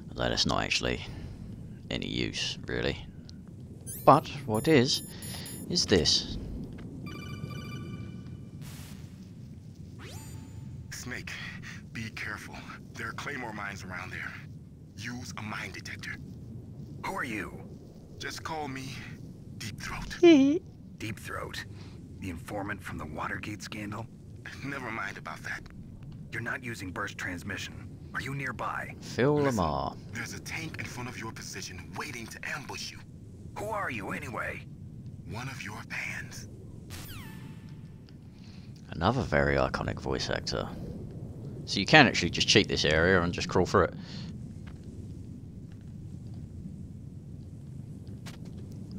Although that's not actually any use, really. But what is this. Snake, be careful. There are claymore mines around there. Use a mine detector. Who are you? Just call me Deep Throat. Deep Throat? The informant from the Watergate scandal? Never mind about that. You're not using burst transmission. Are you nearby? Phil Listen, Lamar. there's a tank in front of your position waiting to ambush you. Who are you anyway? One of your fans. Another very iconic voice actor. So you can actually just cheat this area and just crawl through it.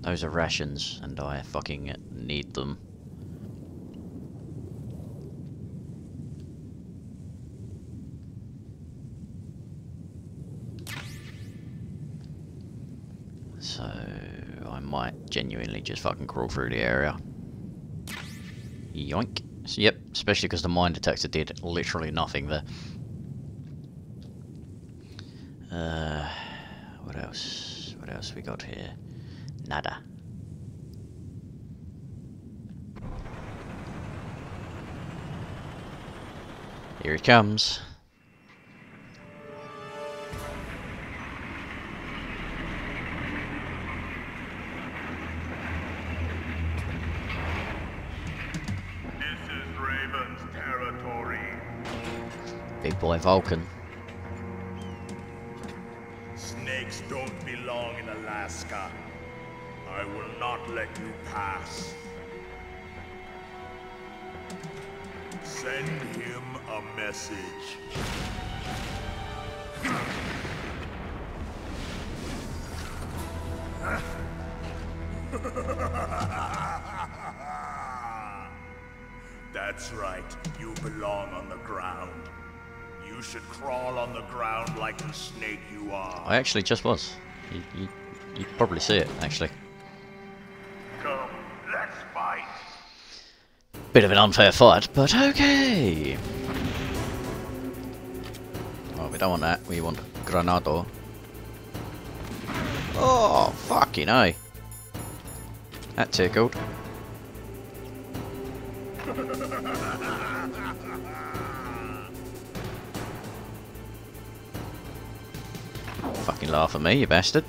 Those are rations, and I fucking need them. So I might genuinely just fucking crawl through the area. Yoink. So, yep, especially because the mine detector did literally nothing there. What else? What else we got here? Nada. Here he comes. This is Raven's territory. Big boy Vulcan. Snakes don't belong in Alaska. I will not let you pass. Send him a message. That's right. You belong on the ground. You should crawl on the ground like the snake you are. I actually just was. You'd probably see it, actually. Come, let's fight. Bit of an unfair fight, but okay. Oh, we don't want that. We want Granado. Oh, fucking A. That tickled. Fucking laugh at me, you bastard.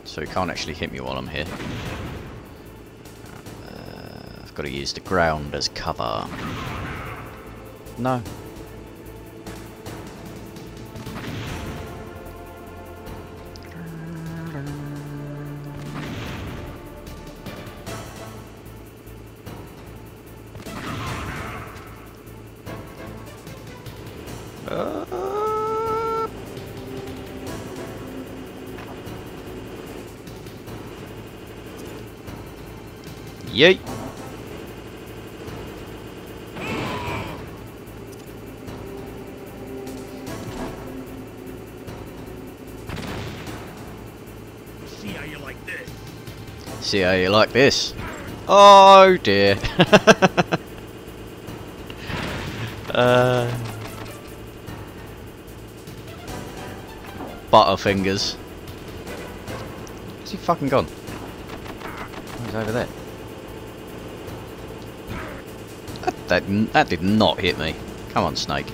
So he can't actually hit me while I'm here. I've got to use the ground as cover. No. Yeet. See how you like this. See how you like this. Oh dear. Butterfingers. Where's he fucking gone? Oh, he's over there. That did not hit me. Come on, snake.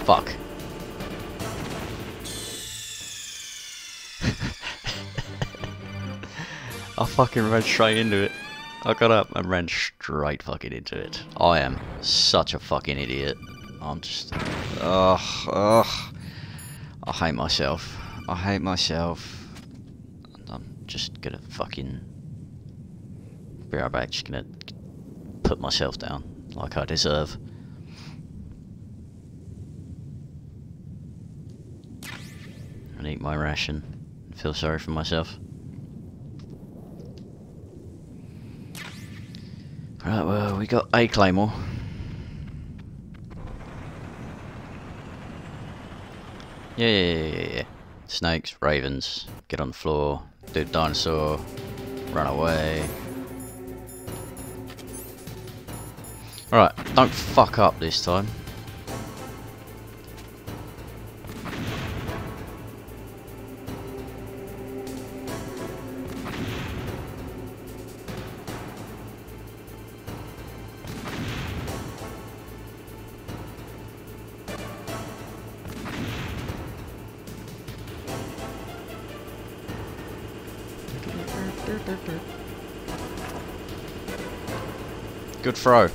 Fuck. I fucking ran straight into it. I got up and ran straight fucking into it. I am such a fucking idiot. I'm just... Ugh. I hate myself. I hate myself. I'm just gonna fucking... be right back. Just gonna put myself down like I deserve. And eat my ration. Feel sorry for myself. Right, well, we got a claymore. Yeah. Snakes, ravens, get on the floor, do the dinosaur, run away. Alright, don't fuck up this time. Good throw.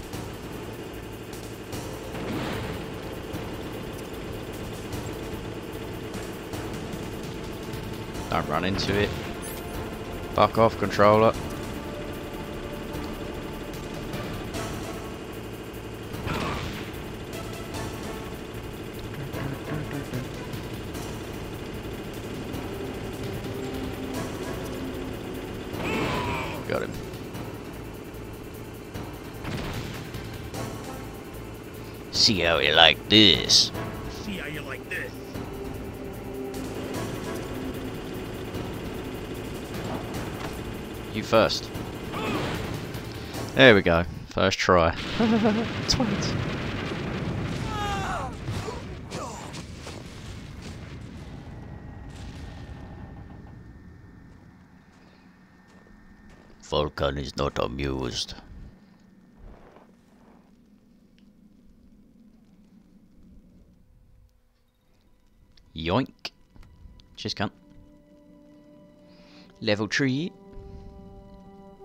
Don't run into it. Fuck off, controller. Got him. See how you like this. See how you like this. You first. There we go. First try. Twins. Vulcan is not amused. Yoink. Just can't. Level 3.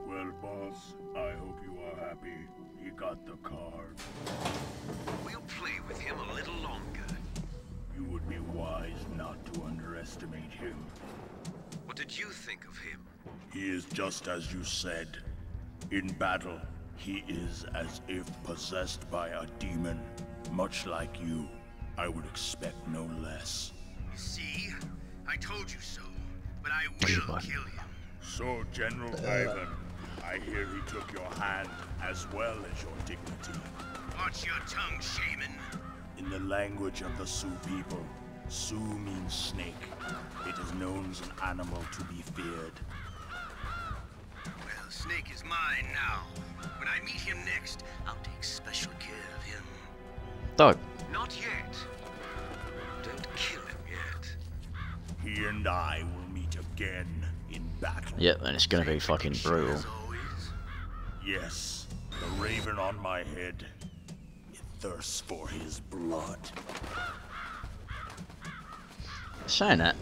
Well, boss, I hope you are happy. He got the card. We'll play with him a little longer. You would be wise not to underestimate him. What did you think of him? He is just as you said. In battle, he is as if possessed by a demon. Much like you, I would expect no less. See? I told you so. But I will kill him. So, General Ivan, I hear he took your hand as well as your dignity. Watch your tongue, shaman. In the language of the Sioux people, Sioux means snake. It is known as an animal to be feared. Well, Snake is mine now. When I meet him next, I'll take special care of him. Dope. Not yet. Don't kill him yet. He and I will meet again in battle. Yep, and it's gonna be fucking brutal. As always. Yes, the raven on my head. It thirsts for his blood. Saying that,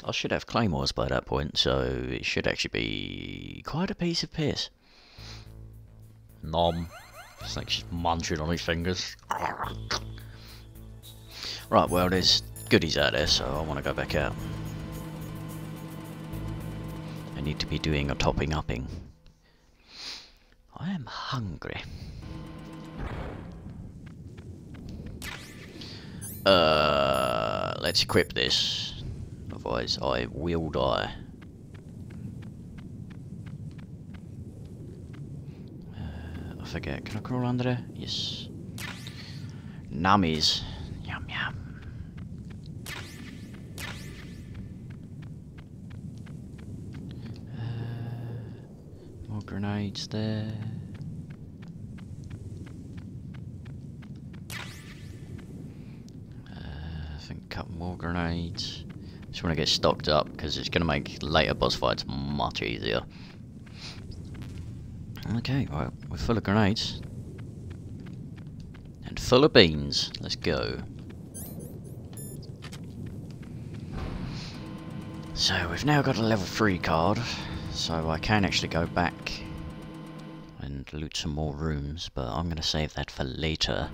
I should have claymores by that point, so it should actually be quite a piece of piss. Nom. It's like she's munching on his fingers. Right, well, there's goodies out there, so I want to go back out. I need to be doing a topping upping. I am hungry. Let's equip this. Otherwise, I will die. I forget. Can I crawl under there? Yes. Nummies. Yum yum. More grenades there. I think a couple more grenades. Just want to get stocked up because it's going to make later boss fights much easier. Okay, well, we're full of grenades. And full of beans. Let's go. So, we've now got a level 3 card. So I can actually go back and loot some more rooms, but I'm going to save that for later.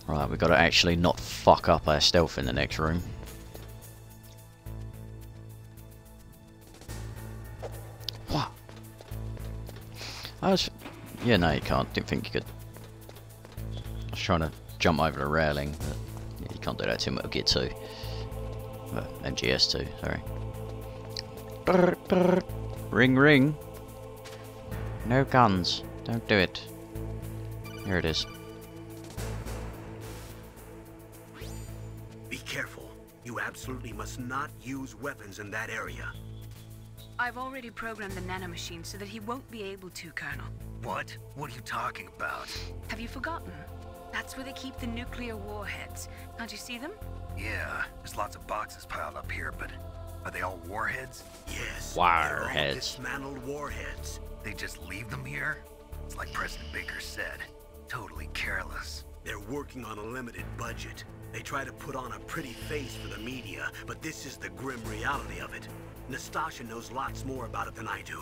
Right, we've got to actually not fuck up our stealth in the next room. What? Yeah, no, you can't. Didn't think you could. I was trying to jump over the railing, but yeah, you can't do that to Metal Gear 2. Well, MGS 2, sorry. Ring ring. No guns. Don't do it. Here it is. Be careful. You absolutely must not use weapons in that area. I've already programmed the nanomachine so that he won't be able to, Colonel. What? What are you talking about? Have you forgotten? That's where they keep the nuclear warheads. Can't you see them? Yeah, there's lots of boxes piled up here, but are they all warheads? Yes. Warheads. They're all dismantled warheads. They just leave them here? It's like President Baker said. Totally careless. They're working on a limited budget. They try to put on a pretty face for the media, but this is the grim reality of it. Nastasha knows lots more about it than I do.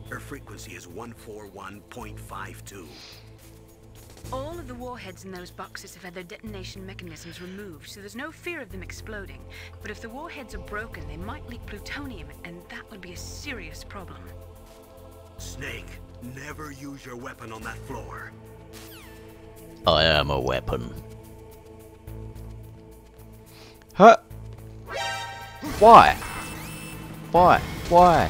Her frequency is 141.52. All of the warheads in those boxes have had their detonation mechanisms removed, so there's no fear of them exploding. But if the warheads are broken, they might leak plutonium, and that would be a serious problem. Snake, never use your weapon on that floor. I am a weapon. Huh? Why? Why? Why?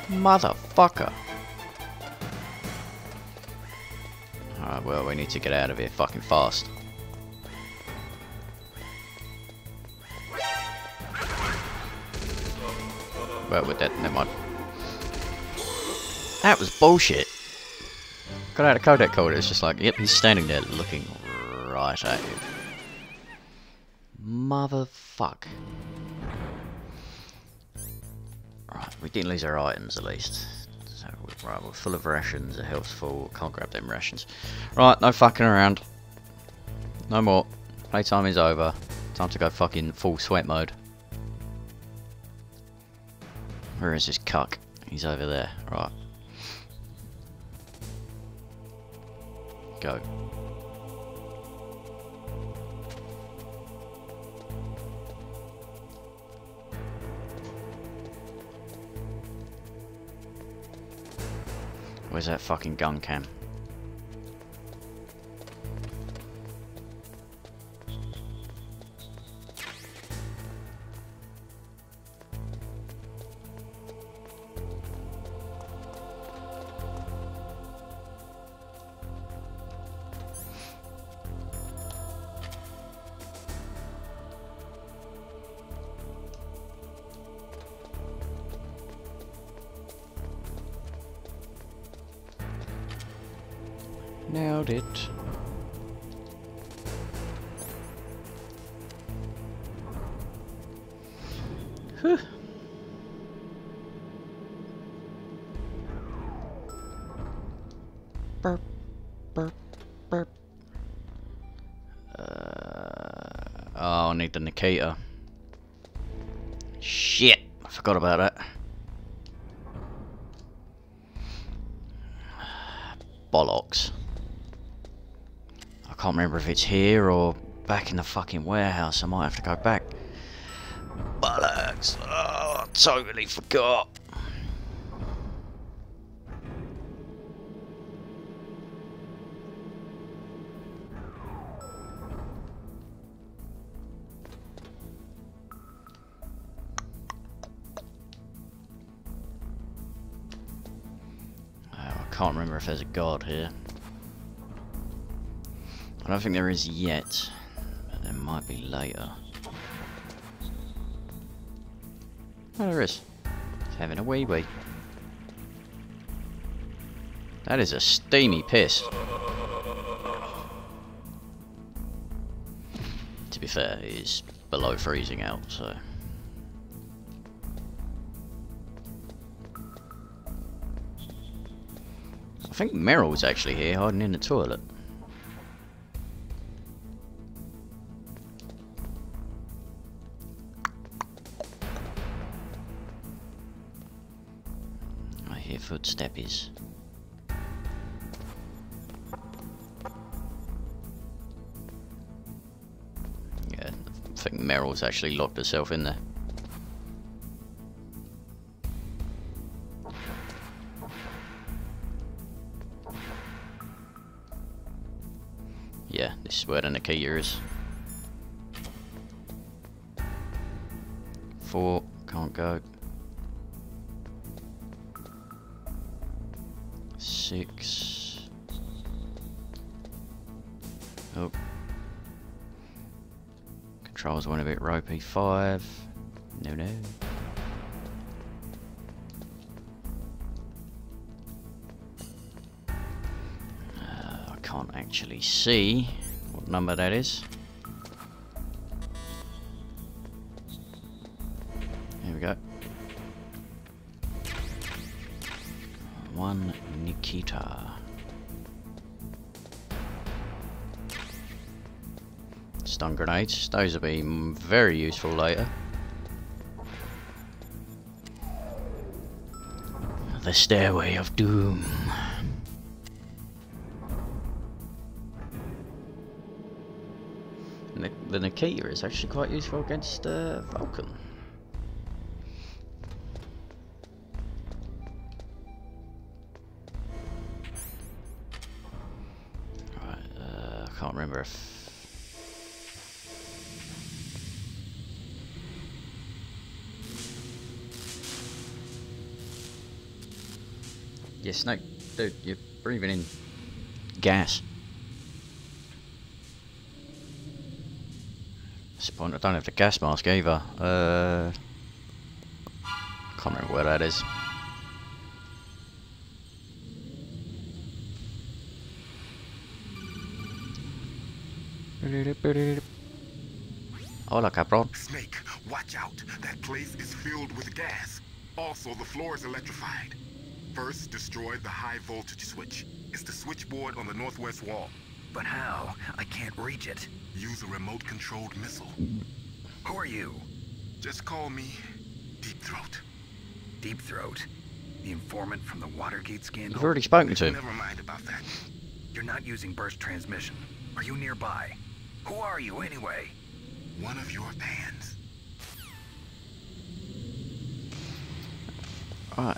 Motherfucker. Alright, well, we need to get out of here fucking fast. Well, with that, never mind. That was bullshit. Got out of codec code, it's just like, yep, he's standing there looking right at you. Motherfuck. Right, we didn't lose our items at least. So, right, we're full of rations, the health's full, can't grab them rations. Right, no fucking around. No more. Playtime is over. Time to go fucking full sweat mode. Where is this cuck? He's over there. Right. Go. Where's that fucking gun cam? Nailed it. Whew. Burp, burp, burp. Oh, I need the Nikita. Shit, I forgot about that. Bollocks. I can't remember if it's here or back in the fucking warehouse. I might have to go back. Bollocks. Oh, I totally forgot. I can't remember if there's a guard here. I don't think there is yet, but there might be later. Oh, there is. He's having a wee wee. That is a steamy piss. To be fair, it is below freezing out, so... I think Meryl's actually here, hiding in the toilet. I hear footsteps. Yeah, I think Meryl's actually locked herself in there. Yeah, this is where the Nikita is. 4, can't go. 6. Oh. Controls went a bit ropey. 5. No, no. I can't actually see what number that is. Here we go. 1 Nikita. Stun grenades. Those will be very useful later. The Stairway of Doom. The Nikita is actually quite useful against Vulcan. Right, I can't remember if... Yeah, Snake, dude, you're breathing in gas. Point, I don't have the gas mask either. Can't remember where that is. Hola, cabrón. Snake, watch out. That place is filled with gas. Also, the floor is electrified. First, destroy the high voltage switch. It's the switchboard on the northwest wall. But how? I can't reach it. Use a remote-controlled missile. Who are you? Just call me Deep Throat. Deep Throat? The informant from the Watergate scandal? You've already spoken to him. Never mind about that. You're not using burst transmission. Are you nearby? Who are you, anyway? One of your fans. Alright,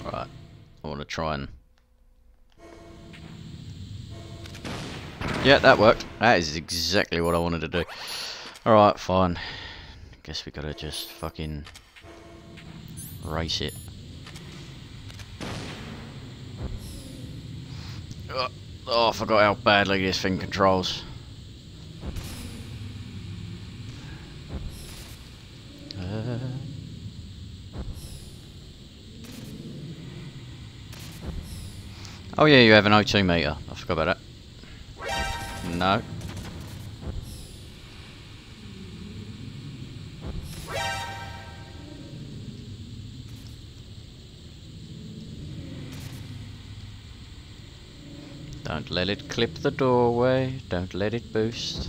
Alright, I want to try and... Yeah, that worked. That is exactly what I wanted to do. Alright, fine. Guess we gotta just fucking race it. Oh, I forgot how badly this thing controls. Oh yeah, you have an O2 meter. I forgot about that. No. Don't let it clip the doorway. Don't let it boost.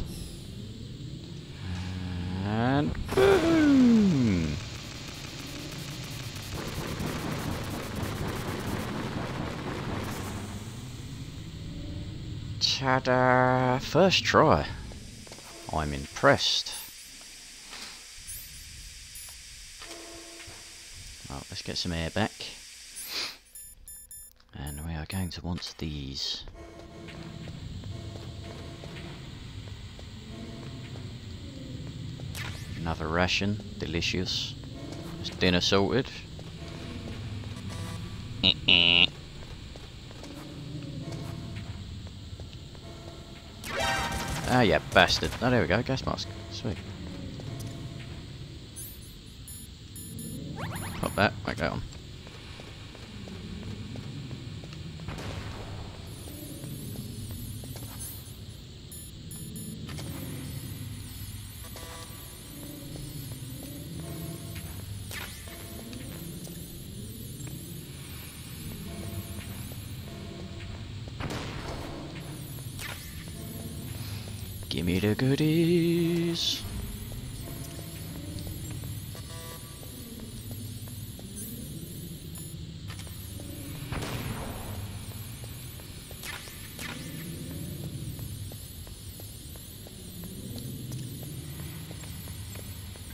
And boom! Ta-da! First try. I'm impressed. Well, let's get some air back. And we are going to want these. Another ration, delicious. It's dinner sorted. Ah, yeah, bastard. Oh, there we go, gas mask. Sweet. Pop that, back that on. Give me the goodies.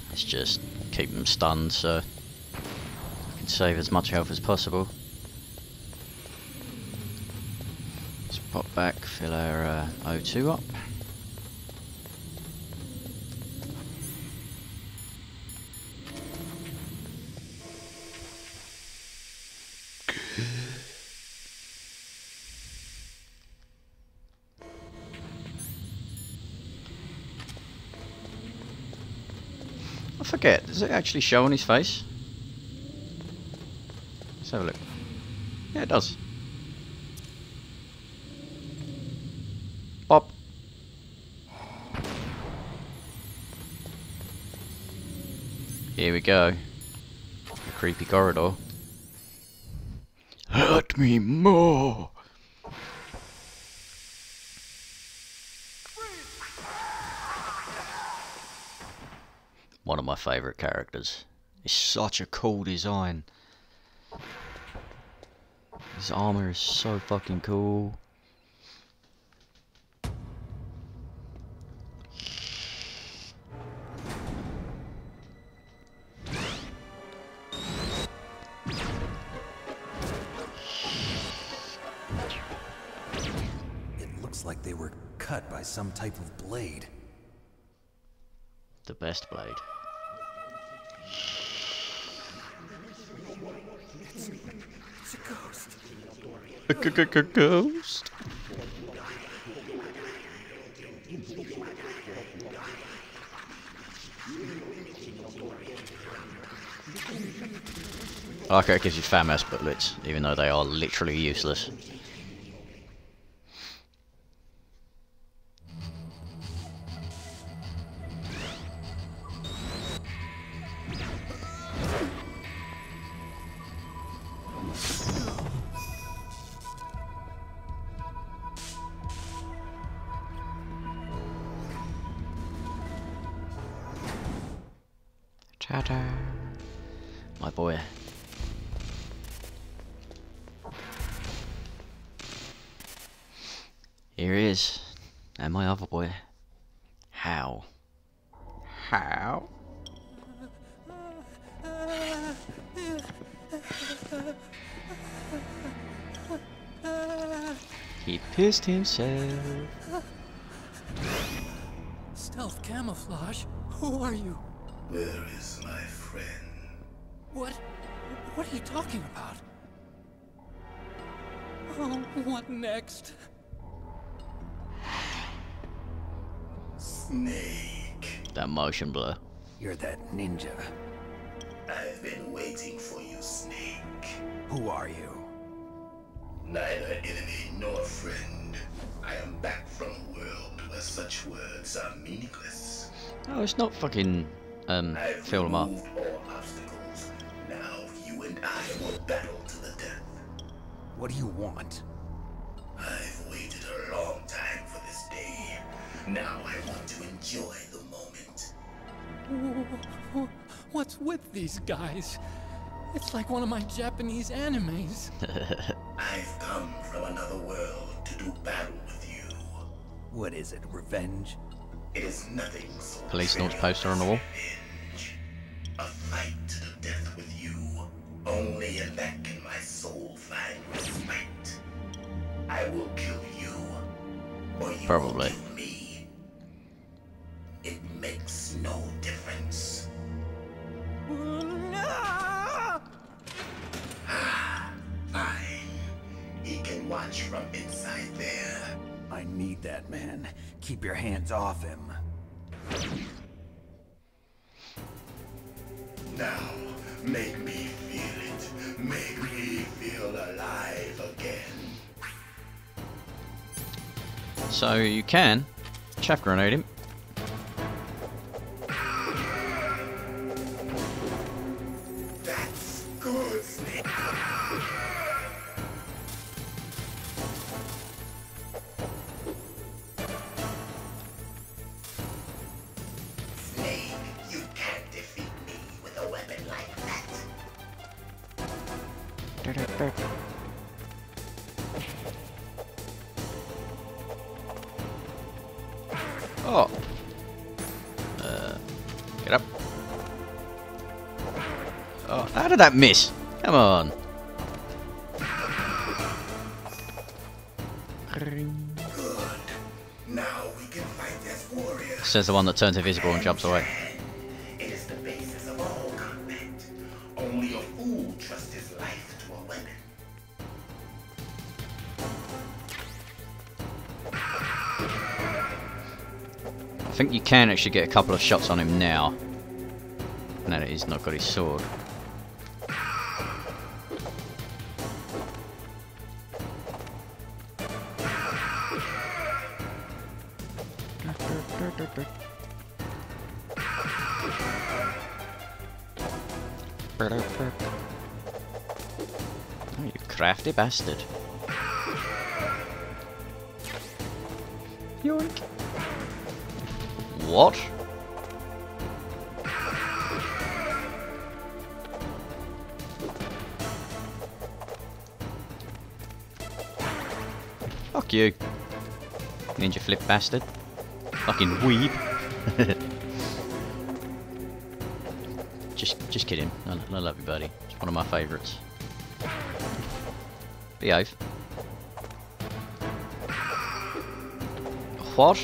Let's just keep them stunned so I can save as much health as possible. Let's pop back, fill our O2 up. I forget, does it actually show on his face? Let's have a look. Yeah, it does. Pop. Here we go. A creepy corridor. Hurt me more! One of my favourite characters. It's such a cool design. His armour is so fucking cool. It looks like they were cut by some type of blade. The best blade. It's a ghost. A ghost. Okay, it gives you FAMAS bullets, even though they are literally useless. Ta-da! My boy. Here he is, and my other boy. How? How? He pissed himself. Stealth camouflage? Who are you? Where is my friend? What are you talking about? Oh, what next? Snake. That motion blur. You're that ninja. I've been waiting for you, Snake. Who are you? Neither enemy nor friend. I am back from a world where such words are meaningless. Oh, it's not fucking I've fill them up. removed all obstacles. Now you and I will battle to the death. What do you want? I've waited a long time for this day. Now I want to enjoy the moment. What's with these guys? It's like one of my Japanese animes. I've come from another world to do battle with you. What is it, revenge? It is nothing so Police notes trivial poster on the wall. as revenge. A fight to the death with you. Only in that can my soul find respite. I will kill you, or you Probably. will kill me. It makes no difference. Fine. He can watch from inside there. I need that man. Keep your hands off him. Now, make me feel it. Make me feel alive again. So you can chaff grenade him. That's good, Snake. Snake, you can't defeat me with a weapon like that. Oh. Get up. Oh, how did that miss? Come on. Good. Now we can fight as warriors. Says the one that turns invisible and jumps away. It is the basis of all combat. Only a fool trusts his life to a weapon. I think you can actually get a couple of shots on him now. Now that he's not got his sword. Oh, you crafty bastard. Yoink. What? Fuck you. Ninja flip bastard. Fucking weeb. Just kidding. I love you, buddy. It's one of my favourites. Behave. What?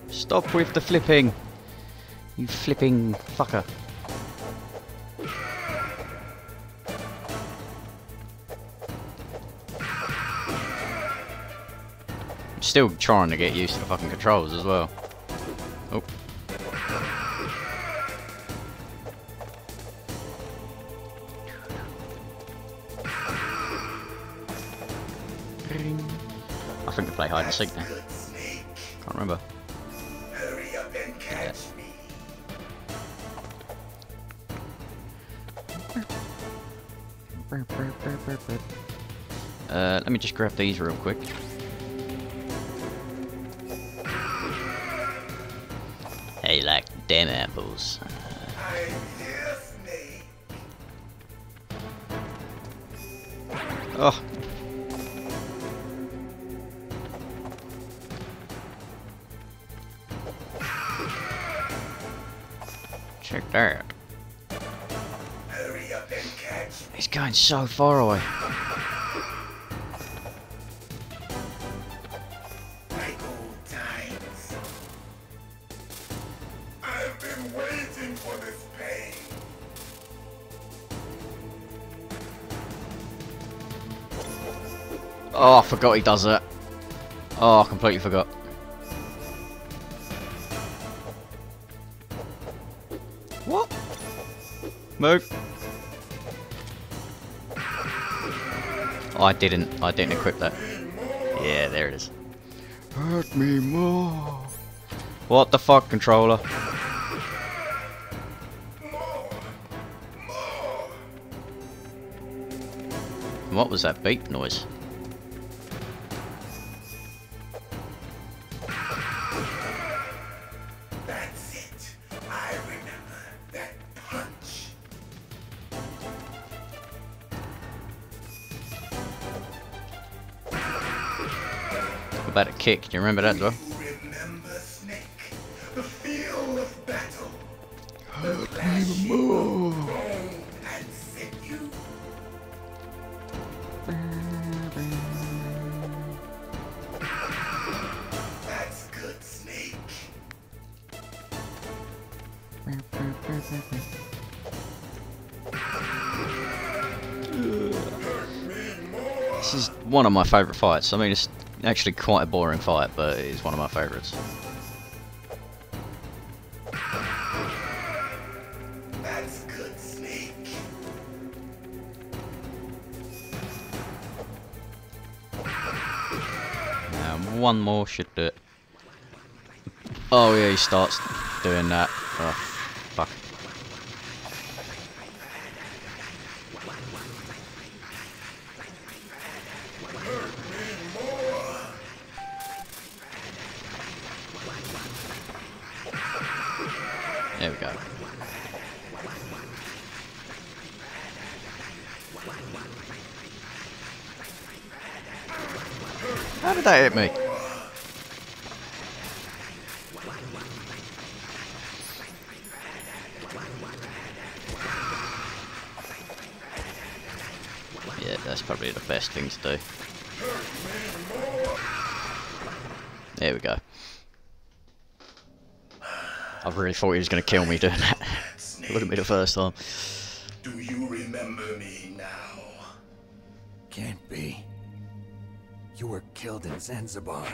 Stop with the flipping. You flipping fucker. still trying to get used to the fucking controls as well. Oh. I think we play hide and seek now. Can't remember. Hurry up and catch me. Let me just grab these real quick. Hey, like damn apples. I'm here, Snake. Oh. Check that. Hurry up and catch me. He's going so far away. Like old times. I've been waiting for this pain. Oh, I forgot he does that. Oh, I completely forgot. What? Move. Oh, I didn't equip that. Yeah, there it is. Hurt me more. What the fuck, controller? What was that beep noise? That's it. I remember that punch. What about a kick? Do you remember that as well? Remember, Snake? The feel of battle. Hurt me more. And sinew. That's good, Snake. This is one of my favourite fights. I mean, it's actually quite a boring fight, but it is one of my favourites. That's good, Snake. Now, one more should do it. Oh yeah, he starts doing that. Oh, fuck. There we go. How did that hit me? Yeah, that's probably the best thing to do. There we go. I really thought he was going to kill me doing that. Look at me the first time. Do you remember me now? Can't be. You were killed in Zanzibar.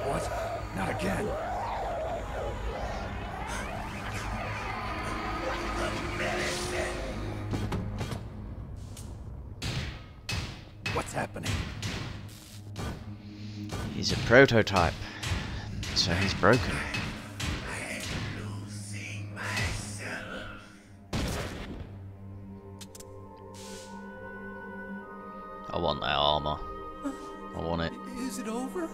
What? Not again. What's happening? He's a prototype, so he's broken. I'm losing myself. I want that armor. I want it. Is it over?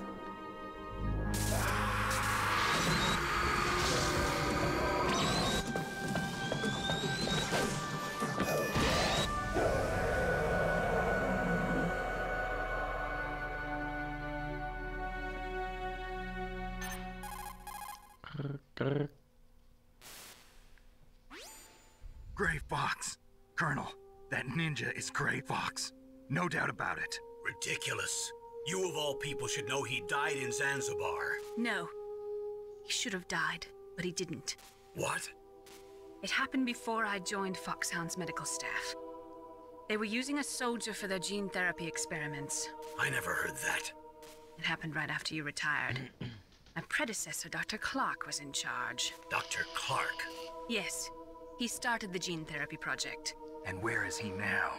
Gray Fox. Colonel, that ninja is Gray Fox. No doubt about it. Ridiculous. You of all people should know he died in Zanzibar. No. He should have died, but he didn't. What? It happened before I joined Foxhound's medical staff. They were using a soldier for their gene therapy experiments. I never heard that. It happened right after you retired. My predecessor, Dr. Clark, was in charge. Dr. Clark. Yes, he started the gene therapy project. And where is he now?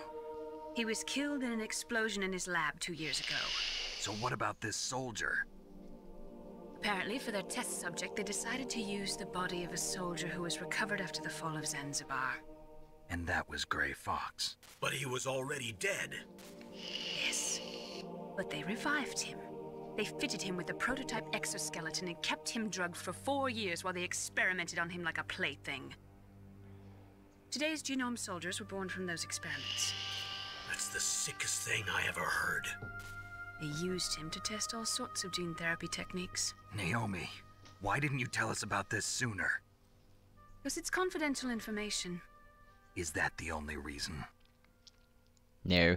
He was killed in an explosion in his lab 2 years ago. So what about this soldier? Apparently, for their test subject, they decided to use the body of a soldier who was recovered after the fall of Zanzibar. And that was Gray Fox. But he was already dead. Yes, but they revived him. They fitted him with a prototype exoskeleton and kept him drugged for 4 years while they experimented on him like a plaything. Today's genome soldiers were born from those experiments. That's the sickest thing I ever heard. They used him to test all sorts of gene therapy techniques. Naomi, why didn't you tell us about this sooner? Because it's confidential information. Is that the only reason? No.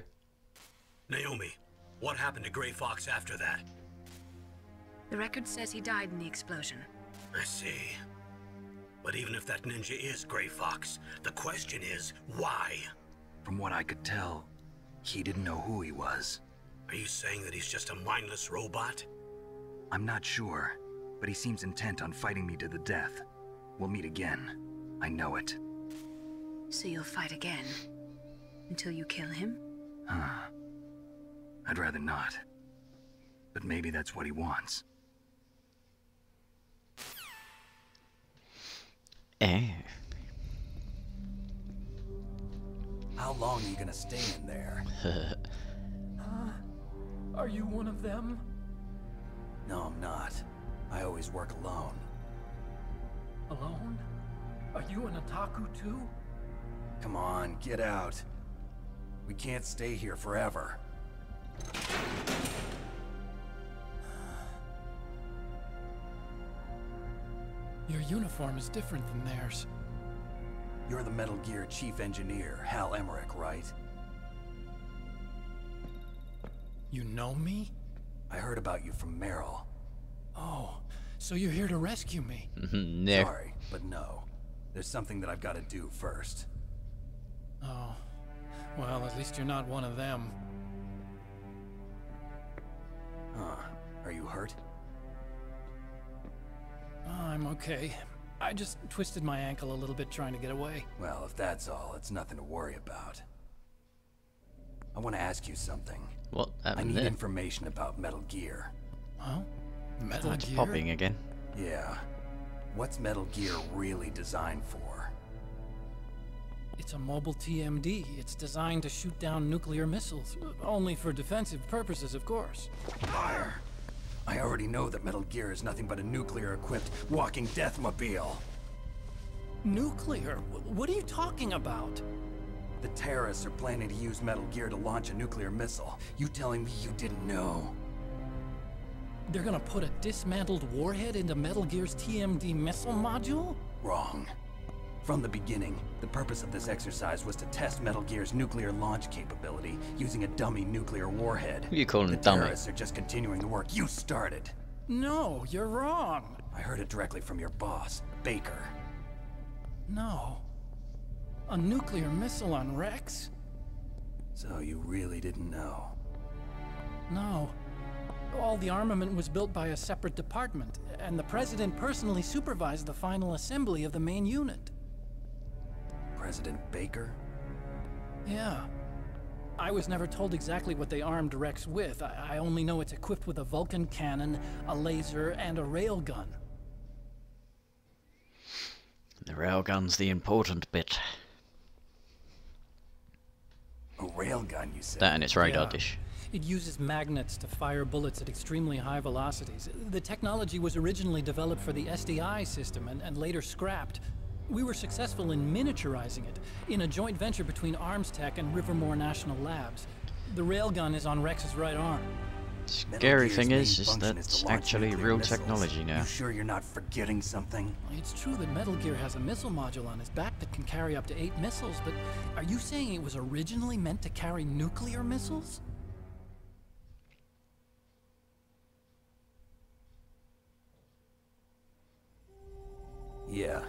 Naomi, what happened to Gray Fox after that? The record says he died in the explosion. I see. But even if that ninja is Gray Fox, the question is, why? From what I could tell, he didn't know who he was. Are you saying that he's just a mindless robot? I'm not sure, but he seems intent on fighting me to the death. We'll meet again. I know it. So you'll fight again? Until you kill him? I'd rather not. But maybe that's what he wants. Eh. How long are you gonna stay in there? Are you one of them? No, I'm not. I always work alone. Alone? Are you an otaku too? Come on, get out. We can't stay here forever. Your uniform is different than theirs. You're the Metal Gear Chief Engineer, Hal Emmerich, right? You know me? I heard about you from Meryl. Oh, so you're here to rescue me? No. Sorry, but no. There's something that I've got to do first. Oh, well, at least you're not one of them. Are you hurt? I'm okay. I just twisted my ankle a little bit trying to get away. Well, if that's all, it's nothing to worry about. I want to ask you something. What I happened need there? information about Metal Gear. Huh? Metal It's Gear? popping again. Yeah. What's Metal Gear really designed for? It's a mobile TMD. It's designed to shoot down nuclear missiles. Only for defensive purposes, of course. Fire. I already know that Metal Gear is nothing but a nuclear-equipped walking deathmobile. Nuclear? What are you talking about? The terrorists are planning to use Metal Gear to launch a nuclear missile. You telling me you didn't know? They're gonna put a dismantled warhead into Metal Gear's TMD missile module? Wrong. From the beginning, the purpose of this exercise was to test Metal Gear's nuclear launch capability using a dummy nuclear warhead. Who you calling the dummy? terrorists are just continuing the work you started. No, you're wrong. I heard it directly from your boss, Baker. No. A nuclear missile on Rex? So you really didn't know? No. All the armament was built by a separate department, and the President personally supervised the final assembly of the main unit. President Baker? Yeah. I was never told exactly what they armed Rex with. I only know it's equipped with a Vulcan cannon, a laser, and a railgun. The railgun's the important bit. A railgun, you said? That and its radar Yeah. dish. It uses magnets to fire bullets at extremely high velocities. The technology was originally developed for the SDI system and later scrapped. We were successful in miniaturizing it in a joint venture between Arms Tech and Rivermore National Labs. The railgun is on Rex's right arm. Scary thing is that that's actually real technology now. You sure you're not forgetting something? It's true that Metal Gear has a missile module on his back that can carry up to 8 missiles, but are you saying it was originally meant to carry nuclear missiles? Yeah,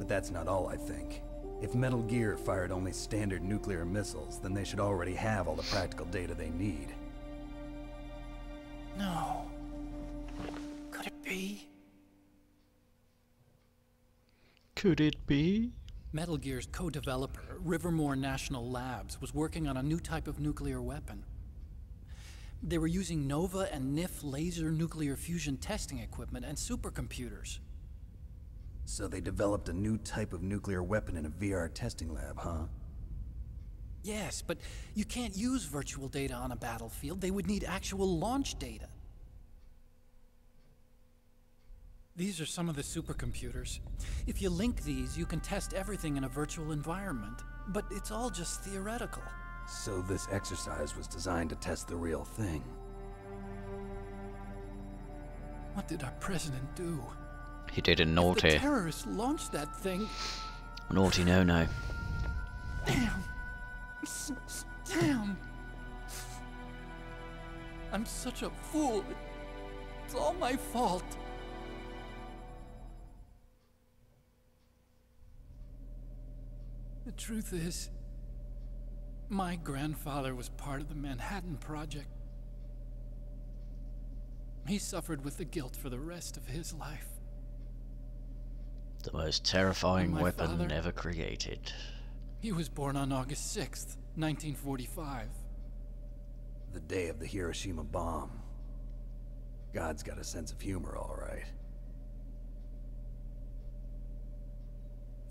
But that's not all, I think. If Metal Gear fired only standard nuclear missiles, then they should already have all the practical data they need. No. Could it be? Could it be? Metal Gear's co-developer, Rivermore National Labs, was working on a new type of nuclear weapon. They were using Nova and NIF laser nuclear fusion testing equipment and supercomputers. So they developed a new type of nuclear weapon in a VR testing lab, huh? Yes, but you can't use virtual data on a battlefield. They would need actual launch data. These are some of the supercomputers. If you link these, you can test everything in a virtual environment. But it's all just theoretical. So this exercise was designed to test the real thing. What did our president do? He did a If the naughty. terrorists launched that thing... Naughty no-no. Damn. Damn. I'm such a fool. It's all my fault. The truth is, my grandfather was part of the Manhattan Project. He suffered with the guilt for the rest of his life. The most terrifying And my weapon father? ever created. He was born on August 6th, 1945. The day of the Hiroshima bomb. God's got a sense of humor, all right.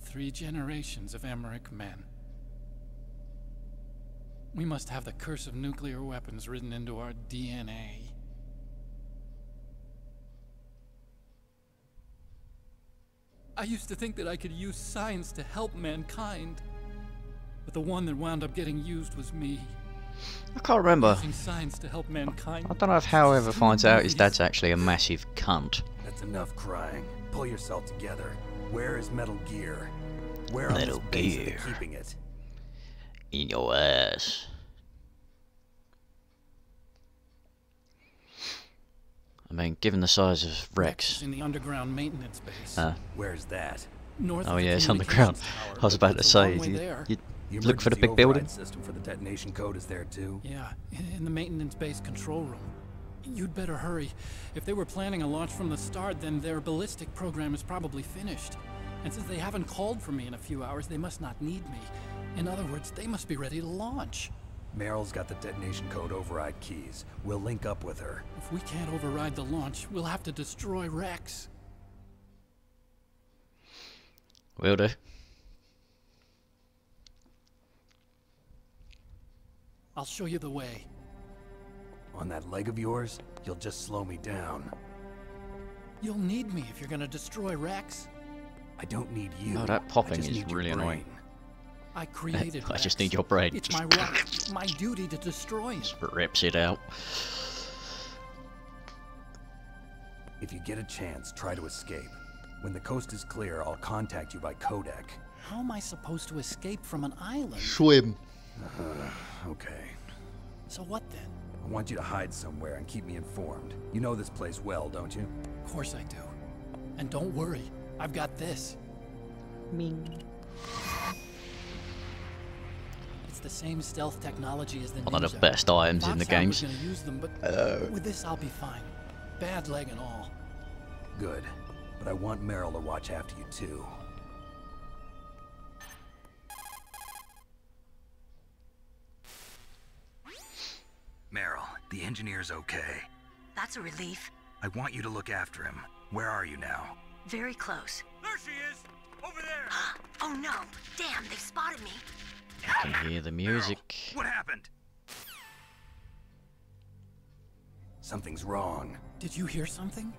3 generations of Emmerich men. We must have the curse of nuclear weapons written into our DNA. I used to think that I could use science to help mankind. But the one that wound up getting used was me. I can't remember. Using science to help mankind. I don't know if how ever finds out his Movies. dad's actually a massive cunt. That's enough crying. Pull yourself together. Where is Metal Gear? Where on Metal this base are they Gear. keeping it? In your ass. I mean, given the size of Is Rex. in the underground maintenance base. Where's that? North Oh of the yeah, it's underground. communications tower, I was about to but it's a long say, way you there. The look for the emergency big building. override system for the detonation code is there too. Yeah, in the maintenance base control room. You'd better hurry. If they were planning a launch from the start, then their ballistic program is probably finished. And since they haven't called for me in a few hours, they must not need me. In other words, they must be ready to launch. Meryl's got the detonation code override keys. We'll link up with her. If we can't override the launch, we'll have to destroy Rex. Will do. I'll show you the way. On that leg of yours, you'll just slow me down. You'll need me if you're gonna destroy Rex. I don't need you. Oh, that popping I just is need your really brain. annoying. I created I just Rex. need your brain. It's Just my right, my duty to destroy him. rips it out. If you get a chance, try to escape. When the coast is clear, I'll contact you by codec. How am I supposed to escape from an island? Swim. Okay. So what then? I want you to hide somewhere and keep me informed. You know this place well, don't you? Of course I do. And don't worry, I've got this. Ming. It's the same stealth technology as the One of the Ninja. best items in the Foxhound games. was gonna use them, but with this I'll be fine. Bad leg and all. Good. But I want Meryl to watch after you too. Meryl, the engineer's okay. That's a relief. I want you to look after him. Where are you now? Very close. There she is! Over there! Oh no! Damn, they've spotted me. I can hear the music. What happened? Something's wrong. Did you hear something?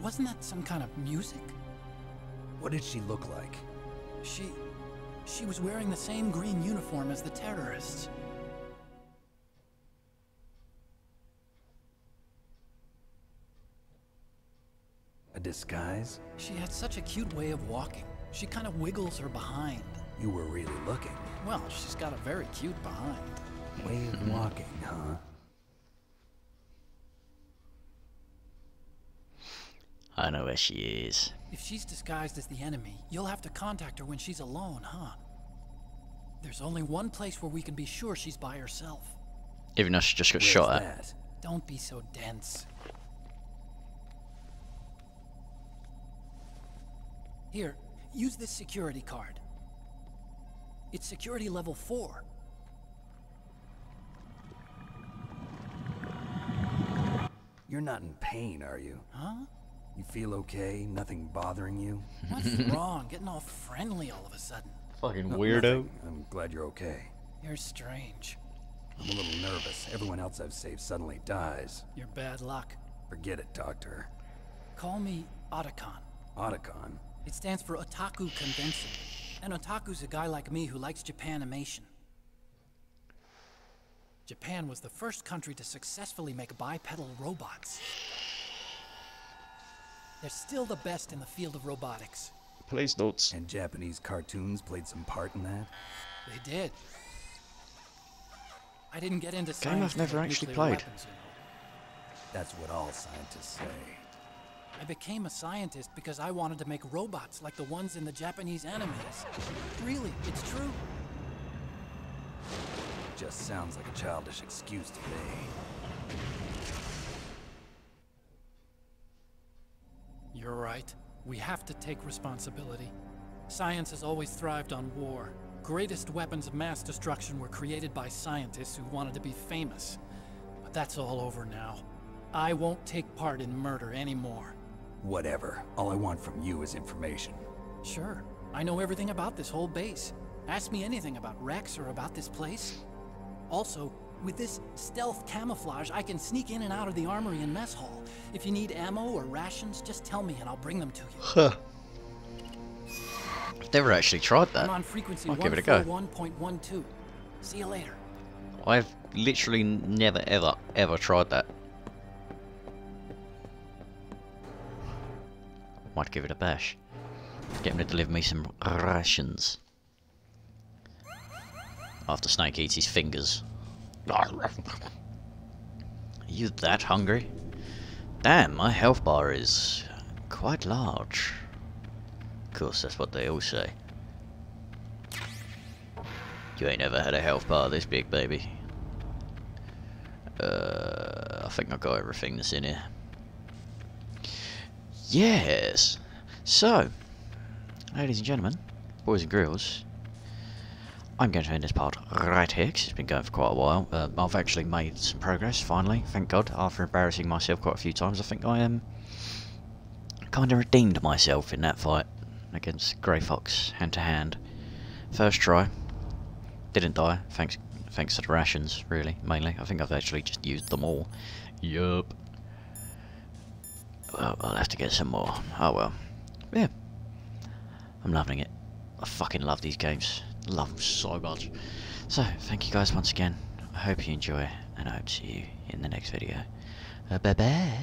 Wasn't that some kind of music? What did she look like? She was wearing the same green uniform as the terrorists. A disguise? She had such a cute way of walking. She kind of wiggles her behind. You were really looking. Well, she's got a very cute behind. Way of walking, huh? I know where she is. If she's disguised as the enemy, you'll have to contact her when she's alone, huh? There's only one place where we can be sure she's by herself. Even though she just got Where's shot at. that? Don't be so dense. Here, use this security card. It's security level 4. You're not in pain, are you? Huh? You feel okay? Nothing bothering you? What's wrong? Getting all friendly all of a sudden. Fucking No, weirdo. nothing. I'm glad you're okay. You're strange. I'm a little nervous. Everyone else I've saved suddenly dies. You're bad luck. Forget it, Doctor. Call me Otacon. Otacon? It stands for Otaku Convention. And Otaku's a guy like me who likes Japanimation. Japan was the first country to successfully make bipedal robots. They're still the best in the field of robotics. Police notes. And Japanese cartoons played some part in that? They did. I didn't get into Game science I've never to make actually nuclear played. weapons, you know. That's what all scientists say. I became a scientist because I wanted to make robots like the ones in the Japanese animes. Really, it's true. Just sounds like a childish excuse to me. You're right. We have to take responsibility. Science has always thrived on war. Greatest weapons of mass destruction were created by scientists who wanted to be famous. But that's all over now. I won't take part in murder anymore. Whatever. All I want from you is information. Sure. I know everything about this whole base. Ask me anything about Rex or about this place. Also, with this stealth camouflage, I can sneak in and out of the armory and mess hall. If you need ammo or rations, just tell me and I'll bring them to you. Huh. I've never actually tried that. I'm on frequency I'll give it a go. 141.12. See you later. I've literally never, ever tried that. Might give it a bash. Get him to deliver me some rations. After Snake eats his fingers. Are you that hungry? Damn, my health bar is quite large. Of course, that's what they all say. You ain't ever had a health bar this big, baby. I think I got everything that's in here. Yes! So, ladies and gentlemen, boys and girls, I'm going to end this part right here, because it's been going for quite a while. I've actually made some progress, finally, thank God. After embarrassing myself quite a few times, I think I kind of redeemed myself in that fight against Grey Fox, hand to hand. First try, didn't die, thanks to the rations, really, mainly. I think I've actually just used them all. Yup. Well, I'll have to get some more. Oh well. Yeah. I'm loving it. I fucking love these games. Love them so much. So, thank you guys once again. I hope you enjoy, and I hope to see you in the next video. Bye bye.